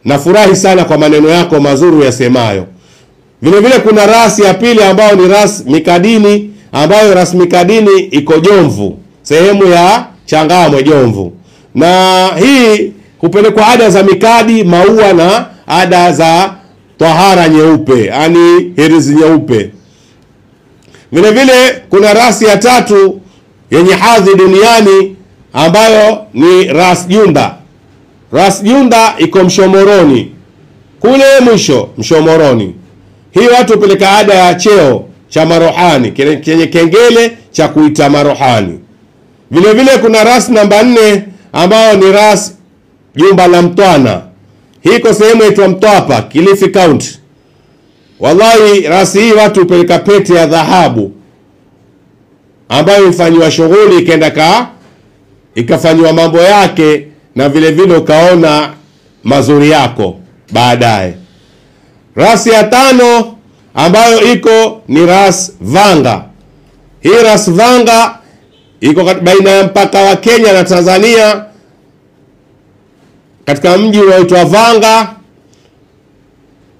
Nafurahi sana kwa maneno yako mazuri yasemayo. Vile vile kuna rasi ya pili ambayo ni Ras Mikadini, ambayo Ras Mikadini iko Jomvu, sehemu ya Changamwe Jomvu. Na hii kupelekwa ada za mikadi, maua na ada za tahara nyeupe, yani hirizi nyeupe. Vile vile kuna rasi ya tatu yenye hadhi duniani ambayo ni Ras Junda. Ras Junda iko Mshomoroni, kule mwisho Mshomoroni. Hii watu upeleka ada ya cheo cha marohani, kenye kengele cha kuita marohani. Vile vile kuna ras namba 4 ambayo ni Ras Jumba la Mtwana. Hii iko sehemu inaitwa Mtwapa, Kilifi County. Wallahi rasi hii watu upeleka pete ya dhahabu ambayo ifanywa shughuli ikafanywa mambo yake, na vile vile ukaona mazuri yako baadaye. Rasi ya 5 ambayo iko ni Ras Vanga. Hii Ras Vanga iko baina ya mpaka wa Kenya na Tanzania, katika mji unaoitwa Vanga.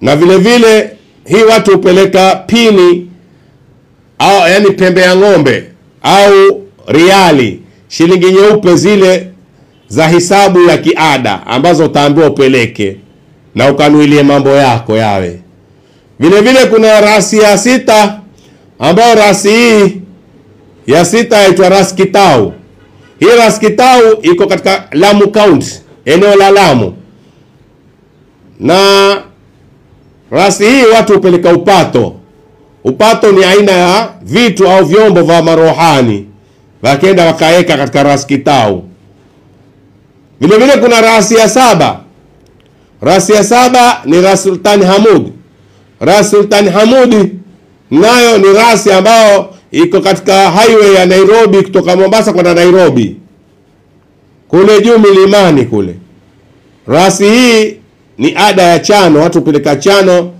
Na vile vile hii watu upeleka pini au yani pembe ya ng'ombe au riali, shilingi nyeupe zile za hisabu ya kiada, ambazo utaambiwa upeleke na ukanuilie mambo yako yawe. Vile vile kuna rasi ya 6 ambayo rasi hii ya 6 inaitwa Ras Kitau. Hii Ras Kitau iko katika Lamu County, eneo la Lamu. Na rasi hii watu upeleka upato. Upato ni aina ya vitu au vyombo vya marohani, wakenda wakaeka katika Ras Kitau. Vile vile kuna rasi ya 7. Rasi ya 7 ni Ras Sultan Hamud. Ras Sultan Hamud nayo ni rasi ambayo iko katika highway ya Nairobi, kutoka Mombasa kwenda Nairobi, kule juu milimani kule. Rasi hii ni ada ya chano, watu peleka chano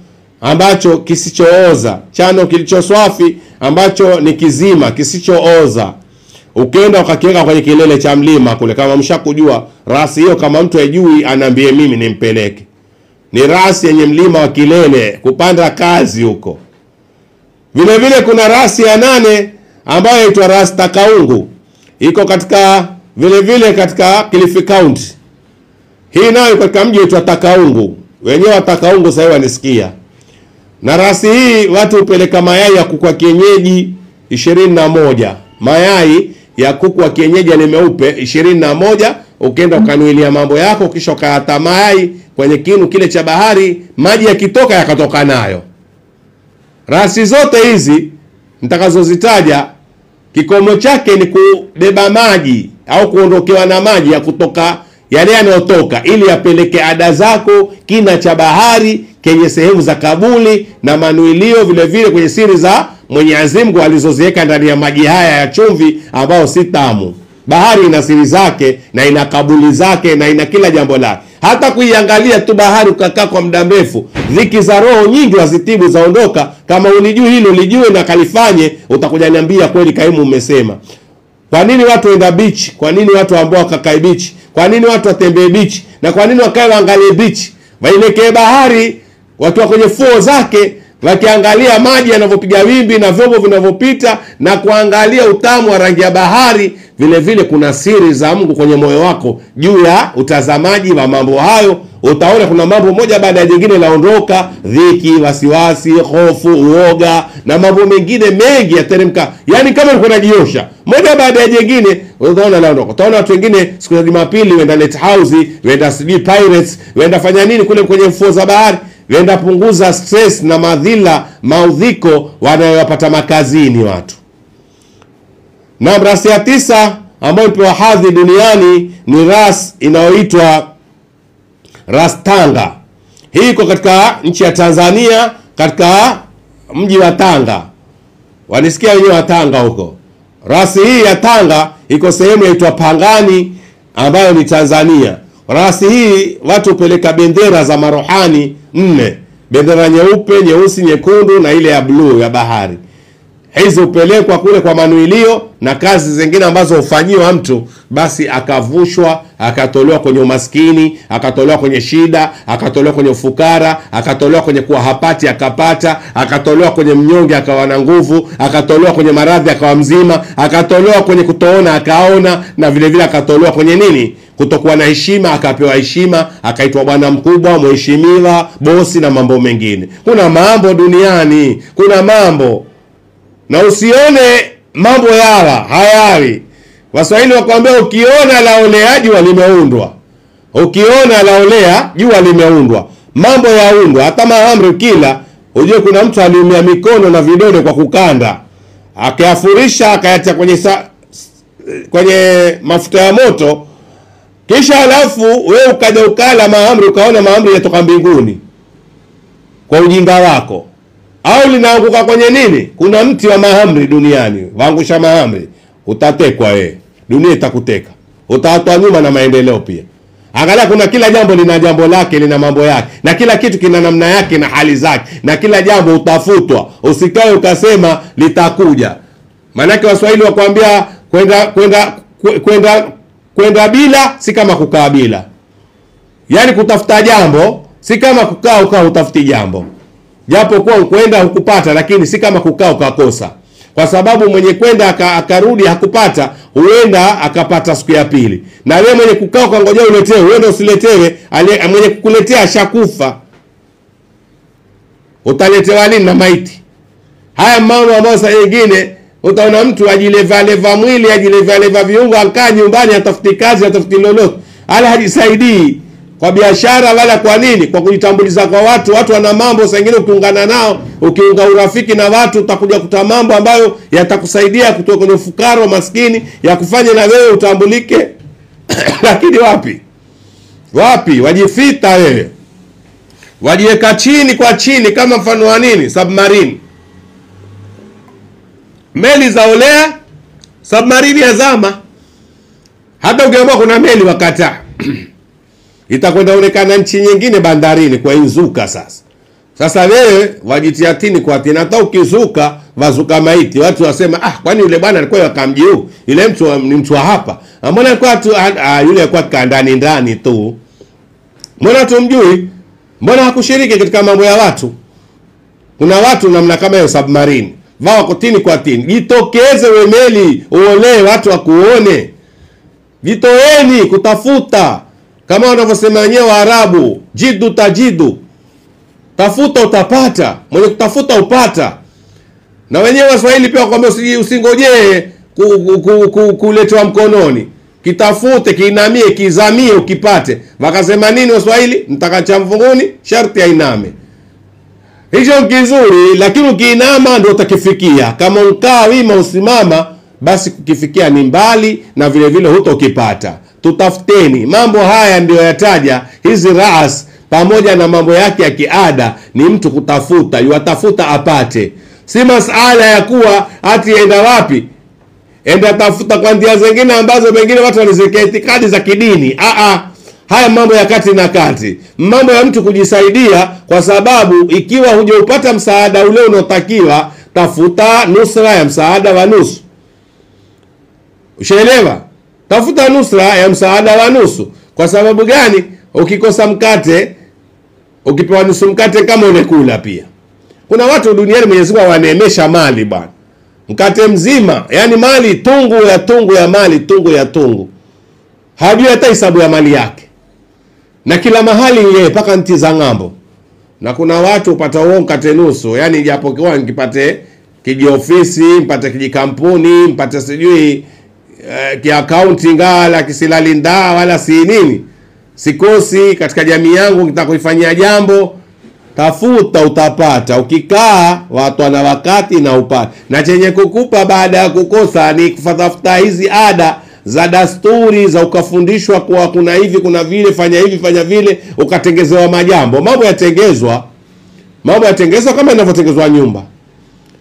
ambacho kisichooza, chano kilichoswafi ambacho ni kizima kisichooza, ukenda ukakiweka kwenye kilele cha mlima kule. Kama mshakujua rasi hiyo, kama mtu ajui anaambie mimi nimpeleke. Ni rasi yenye mlima wa kilele, kupanda kazi huko. Vile vile kuna rasi ya 8 ambayo inaitwa Ras Takaungu, iko katika vile vile katika Kilifi County. Hii nayo katika mji wa Takaungu, wenyewe wa Takaungu sasa wanisikia. Na rasi hii watu upeleka mayai ya kuku wa kienyeji 21, mayai ya kuku wa kienyeji ni meupe 21, ukenda ukanuilia mambo yako, kisha ukayata mayai kwenye kinu kile cha bahari, maji yakitoka yakatoka nayo. Rasi zote hizi nitakazozitaja kikomo chake ni kubeba maji au kuondokewa na maji ya kutoka yale yanayotoka, ili yapeleke ada zako kina cha bahari, kenye sehemu za kabuli na manuilio, vile vile kwenye siri za Mwenyezi Mungu alizoziweka ndani ya maji haya ya chumvi ambao si tamu. Bahari ina siri zake na ina kabuli zake na ina kila jambo lake. Hata kuiangalia tu bahari ukakaa kwa muda mrefu, dhiki za roho nyingi wazitibu zaondoka. Kama ulijui hilo, lijue na kalifanye, utakuja niambia kweli kaimu umesema. Kwa nini watu waenda beach? Kwa nini watu ambao wakakai beach? Kwa nini watu watembee beach? Na kwa nini wakae waangalie beach? Waelekee bahari wakiwa kwenye fuo zake, wakiangalia maji yanavyopiga wimbi na vyombo vinavyopita na kuangalia utamu wa rangi ya bahari. Vile vile kuna siri za Mungu kwenye moyo wako juu ya utazamaji wa mambo hayo. Utaona kuna mambo moja baada ya jingine laondoka, dhiki, wasiwasi, hofu, uoga na mambo mengine mengi yateremka. Yani kama uko unajiosha, moja baada ya jingine utaona laondoka. Utaona watu wengine siku ya Jumapili wenda net house, wenda sijui Pirates, wenda fanya nini kule kwenye mfuo za bahari, wenda punguza stress na madhila, maudhiko wanayopata makazini watu. Na rasi ya 9 ambayo ipewa hadhi duniani ni ras inayoitwa ras Tanga. Hii iko katika nchi ya Tanzania, katika mji wa Tanga. Wanisikia wenyewe wa Tanga huko. Rasi hii ya Tanga iko sehemu inaitwa Pangani ambayo ni Tanzania. Rasi hii watu upeleka bendera za marohani 4. Bendera nyeupe, nyeusi, nyekundu na ile ya blue ya bahari. Hizi upelekwa kule kwa manuilio na kazi zingine ambazo hufanyiwa mtu, basi akavushwa, akatolewa kwenye umaskini, akatolewa kwenye shida, akatolewa kwenye ufukara, akatolewa kwenye kuwa hapati akapata, akatolewa kwenye mnyonge akawa na nguvu, akatolewa kwenye maradhi akawa mzima, akatolewa kwenye kutoona akaona, na vile vile akatolewa kwenye nini? Kutokuwa na heshima akapewa heshima, akaitwa bwana mkubwa, mheshimiwa, bosi na mambo mengine. Kuna mambo duniani, kuna mambo. Na usione mambo yawa hayawi. Waswahili wakwambia ukiona laolea jua limeundwa. Ukiona laolea jua limeundwa. Mambo yaundwa. Hata mahamri kila ujue kuna mtu aliumia mikono na vidole kwa kukanda, akayafurisha akayatia kwenye mafuta ya moto, kisha alafu wewe ukaja ukala mahamri, ukaona mahamri yatoka mbinguni kwa ujinga wako. Au linaanguka kwenye nini? Kuna mti wa mahamri duniani, waangusha mahamri, utatekwa wewe. Dunia itakuteka. Utaatwa nyuma na maendeleo pia. Angalia kuna kila jambo lina jambo lake, lina mambo yake. Na kila kitu kina namna yake na hali zake. Na kila jambo utafutwa. Usikae ukasema litakuja. Manake Waswahili wakwambia kwenda bila si kama kukaa bila. Yaani kutafuta jambo si kama kukaa utafuti jambo. Japo kwa kwenda hukupata, lakini si kama kukaa ukakosa. Kwa sababu mwenye kwenda akarudi hakupata, huenda akapata siku ya pili. Na wewe mwenye kukaa ukangojea uletewe, huenda usiletewe, mwenye kukuletea ashakufa. Utaletewa nini na maiti? Haya mambo ambayo saa nyingine utaona mtu ajileva mwili, ajileva viungo, akaa nyumbani atafuti kazi, atafuti lolote. Ala hajisaidii kwa biashara wala kwa nini? Kwa kujitambuliza kwa watu. Watu wana mambo saa nyingine ukiungana nao, ukiunga urafiki na watu, utakuja kuta mambo ambayo yatakusaidia kutoka kwenye ufukara maskini, ya kufanya na wewe utambulike. Lakini wapi wajifita wewe, wajiweka chini kwa chini kama mfano wa nini? Submarine. Meli zaolea, submarine ya zama. Hata ukiamua kuna meli wakataa itakwenda onekana nchi nyingine bandarini kwa inzuka sasa. Sasa wewe wajitia tini kwa tini, hata ukizuka wazuka maiti. Watu wasema kwani yule bwana alikuwa yakamji huu? Yule mtu ni mtu wa hapa. Mbona alikuwa tu yule alikuwa ndani tu? Mbona tumjui? Mbona hakushiriki katika mambo ya watu? Kuna watu namna kama hiyo submarine. Wao kotini kwa tini. Jitokeze we meli, uolee watu wakuone. Jitoeni kutafuta. Kama wanavyosema wenyewe Waarabu, jidu tajidu. Tafuta utapata, mwenye kutafuta upata. Na wenyewe Waswahili pia wakwambia usingojee kuletwa mkononi. Kitafute, kiinamie, kizamie ukipate. Wakasema nini Waswahili? Mtakacha mvunguni sharti ainame. Hicho kizuri, lakini ukiinama ndio utakifikia. Kama ukaa wima usimama, basi kukifikia ni mbali na vile vile hutokipata. Tutafuteni. Mambo haya ndio yataja hizi ras, pamoja na mambo yake ya kiada, ni mtu kutafuta, yuatafuta apate. Si masala ya kuwa ati enda wapi? Enda tafuta kwa njia zingine ambazo wengine watu walizekea itikadi za kidini. Haya mambo ya kati na kati. Mambo ya mtu kujisaidia, kwa sababu ikiwa hujaupata msaada ule unaotakiwa, tafuta nusra ya msaada wa nusu. Ushaelewa? Tafuta nusra ya msaada wa nusu. Kwa sababu gani? Ukikosa mkate, ukipewa nusu mkate kama unekula pia. Kuna watu duniani Mwenyezi Mungu anaemesha mali bwana. Mkate mzima, yani mali tungu ya mali, tungu ya tungu. Hajui hata hesabu ya mali yake. Na kila mahali yeye paka nchi za ng'ambo. Na kuna watu upata uo mkate nusu, yani japokuwa nikipate kijiofisi, mpate kijikampuni, mpate sijui kiakaunti ngala kisilalinda wala si nini. Sikosi katika jamii yangu nitakuifanyia jambo, tafuta utapata. Ukikaa watu wana wakati na upata. Na chenye kukupa baada ya kukosa ni kufatafuta hizi ada za dasturi za ukafundishwa kwa kuna hivi kuna vile, fanya hivi fanya vile, ukatengezewa majambo. Mambo yatengezwa kama inavyotengezwa nyumba.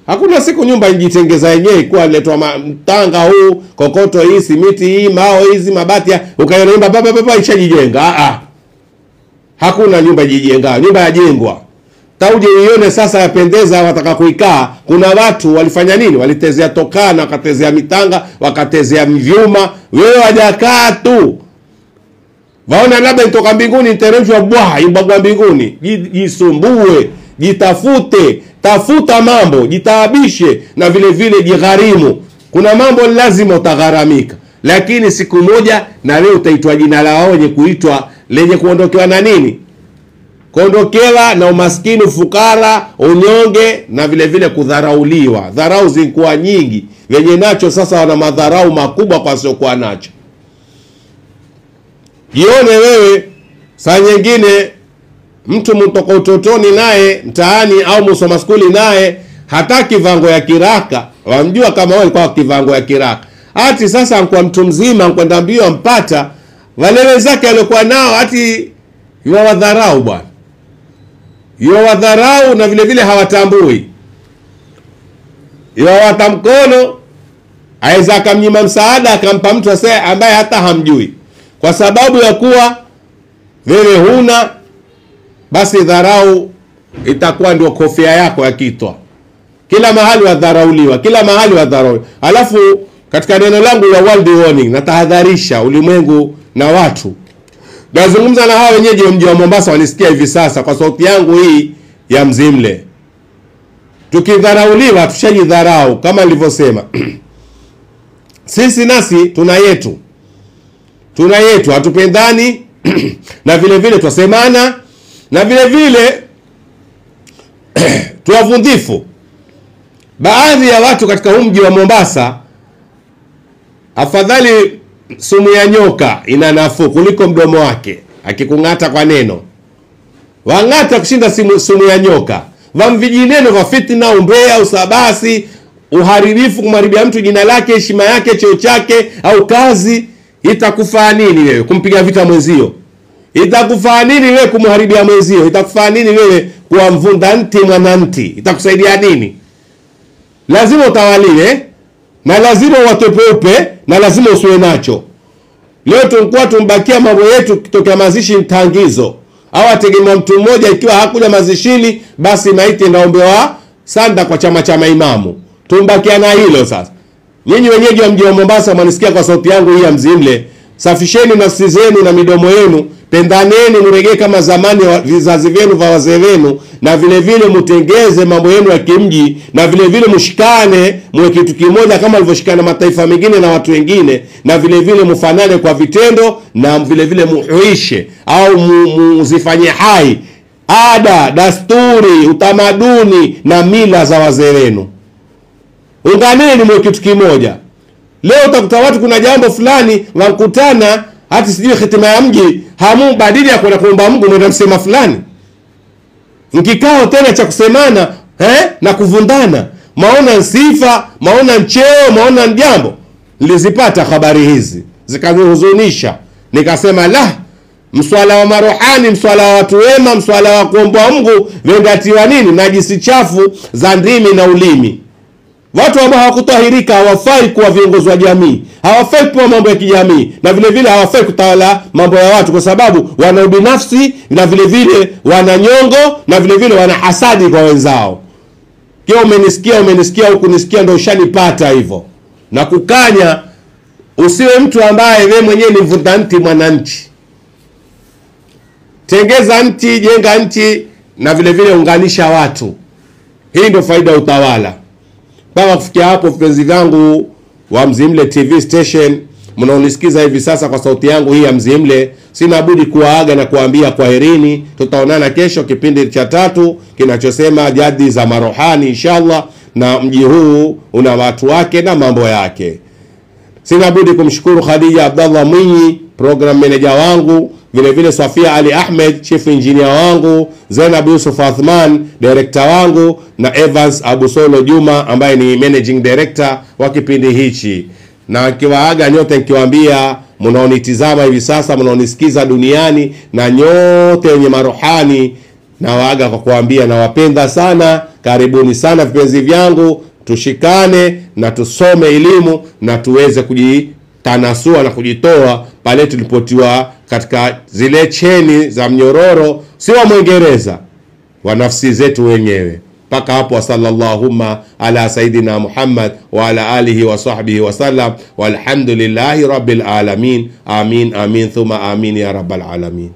Hakuna siku nyumba injitengeza yenyewe kwa letwa mtanga huu, kokoto hii, simiti hii, mao hizi, mabati ukaiona nyumba baba ishajijenga. Hakuna nyumba ijijenga, nyumba yajengwa. Tauje ione sasa yapendeza wataka kuikaa. Kuna watu walifanya nini? Walitezea tokana, wakatezea mitanga, wakatezea vyuma. Wewe wajakaa tu. Waona labda nitoka mbinguni niteremshwa bwa imbagwa mbinguni. Jisumbue, jitafute, tafuta mambo, jitaabishe na vile vile jigharimu. Kuna mambo lazima utagharamika. Lakini siku moja na leo utaitwa jina la wenye kuitwa lenye kuondokewa na nini? Kuondokewa na umaskini, ufukara, unyonge na vile vile kudharauliwa. Dharau zilikuwa nyingi. Wenye nacho sasa wana madharau makubwa kwa sio kwa nacho. Jione wewe saa nyingine mtu mtoka utotoni naye mtaani au msoma skuli naye hataki vango ya kiraka. Wamjua kama wao kwa kivango ya kiraka. Hati sasa kwa mtu mzima kwenda mbio ampata wale wenzake alikuwa nao hati yuwadharau bwana. Yuwadharau na vile vile hawatambui. Yuwawata mkono aweza akamnyima msaada akampa mtu ambaye hata hamjui. Kwa sababu ya kuwa wewe huna, basi dharau itakuwa ndio kofia yako ya kitwa. Kila mahali wadharauliwa, kila mahali wadharauliwa. Alafu katika neno langu la world warning natahadharisha ulimwengu na watu. Nazungumza na hao wenyeji wa mji wa Mombasa wanisikia hivi sasa kwa sauti yangu hii ya Mzimle. Tukidharauliwa tushajidharau kama nilivyosema. Sisi nasi tuna yetu. Tuna yetu, hatupendani na vile vile twasemana na vile vile tuwavundifu. Baadhi ya watu katika mji wa Mombasa, afadhali sumu ya nyoka ina nafuu kuliko mdomo wake akikungata kwa neno. Wangata kushinda sumu ya nyoka. Vamvijineno vya fitna, umbea, usabasi, uharibifu, kumharibia mtu jina lake, heshima yake, cheo chake au kazi. Itakufaa nini wewe kumpiga vita mwenzio? Itakufaa nini wewe kumharibia mwenzio? Itakufaa nini wewe kuamvunda nti mwananti? Itakusaidia nini? Lazima utawaliwe na lazima watopeupe na lazima usiwe nacho. Leo tulikuwa tumbakia mambo yetu kutoka mazishi mtangizo. Au ategemea mtu mmoja ikiwa hakuja mazishini basi maiti ndaombewa sanda kwa chama cha maimamu. Tumbakia na hilo sasa. Nyinyi wenyeji wa mji wa Mombasa mwanisikia kwa sauti yangu hii ya Mzimle, safisheni nafsi zenu na midomo yenu, pendaneni mregee kama zamani vizazi vyenu vya wazee wenu, na vile vile mtengeze mambo yenu ya kimji, na vile vile mshikane mwe kitu kimoja kama alivyoshikana mataifa mengine na watu wengine, na vile vile mfanane kwa vitendo, na vile vile muhuishe au muzifanye hai ada, dasturi, utamaduni na mila za wazee wenu. Unganeni mwe kitu kimoja. Leo utakuta watu kuna jambo fulani wakutana hati sijui hitima ya mji hamu badili ya kwenda kuomba Mungu mwenda msema fulani. Mkikao tena cha kusemana na kuvundana, maona sifa, maona cheo, maona jambo. Nilizipata habari hizi zikanihuzunisha. Nikasema mswala wa maruhani, mswala wa watu wema, mswala wa kuomba Mungu vengatiwa nini? Najisi chafu za ndimi na ulimi. Watu ambao hawakutahirika hawafai kuwa viongozi wa jamii, hawafai kuwa mambo ya kijamii, na vile vile hawafai kutawala mambo ya watu, kwa sababu wana ubinafsi na vile vile wana nyongo na vile vile wana hasadi kwa wenzao. Kio umenisikia huku nisikia ndio ushanipata hivyo. Na kukanya usiwe mtu ambaye wewe mwenyewe ni mvundanti mwananchi. Tengeza nchi, jenga nchi na vile vile unganisha watu. Hii ndio faida ya utawala. Mpaka kufikia hapo, vipenzi vyangu wa Mzimle TV station, mnaonisikiza hivi sasa kwa sauti yangu hii ya Mzimle, sina budi kuwaaga na kuambia kwaherini. Tutaonana kesho kipindi cha 3 kinachosema jadi za marohani inshallah, na mji huu una watu wake na mambo yake. Sina budi kumshukuru Khadija Abdallah Mwinyi, program manager wangu, vile vile Safia Ali Ahmed, chief engineer wangu, Zainab Yusuf Athman, director wangu, na Evans Abusolo Juma ambaye ni managing director wa kipindi hichi. Na kiwaaga nyote nikiwaambia, mnaonitizama hivi sasa, mnaonisikiza duniani, na nyote wenye marohani, na waaga kwa kuambia nawapenda sana. Karibuni sana vipenzi vyangu, tushikane na tusome elimu na tuweze kujitanasua na kujitoa pale tulipotiwa katika zile cheni za mnyororo, si wa Mwingereza, wa nafsi zetu wenyewe. Paka hapo, sallallahu ala sayidina Muhammad wa ala alihi wa sahbihi wa sallam, walhamdulillahi rabbil alamin. Amin amin thumma amin ya rabbal alamin.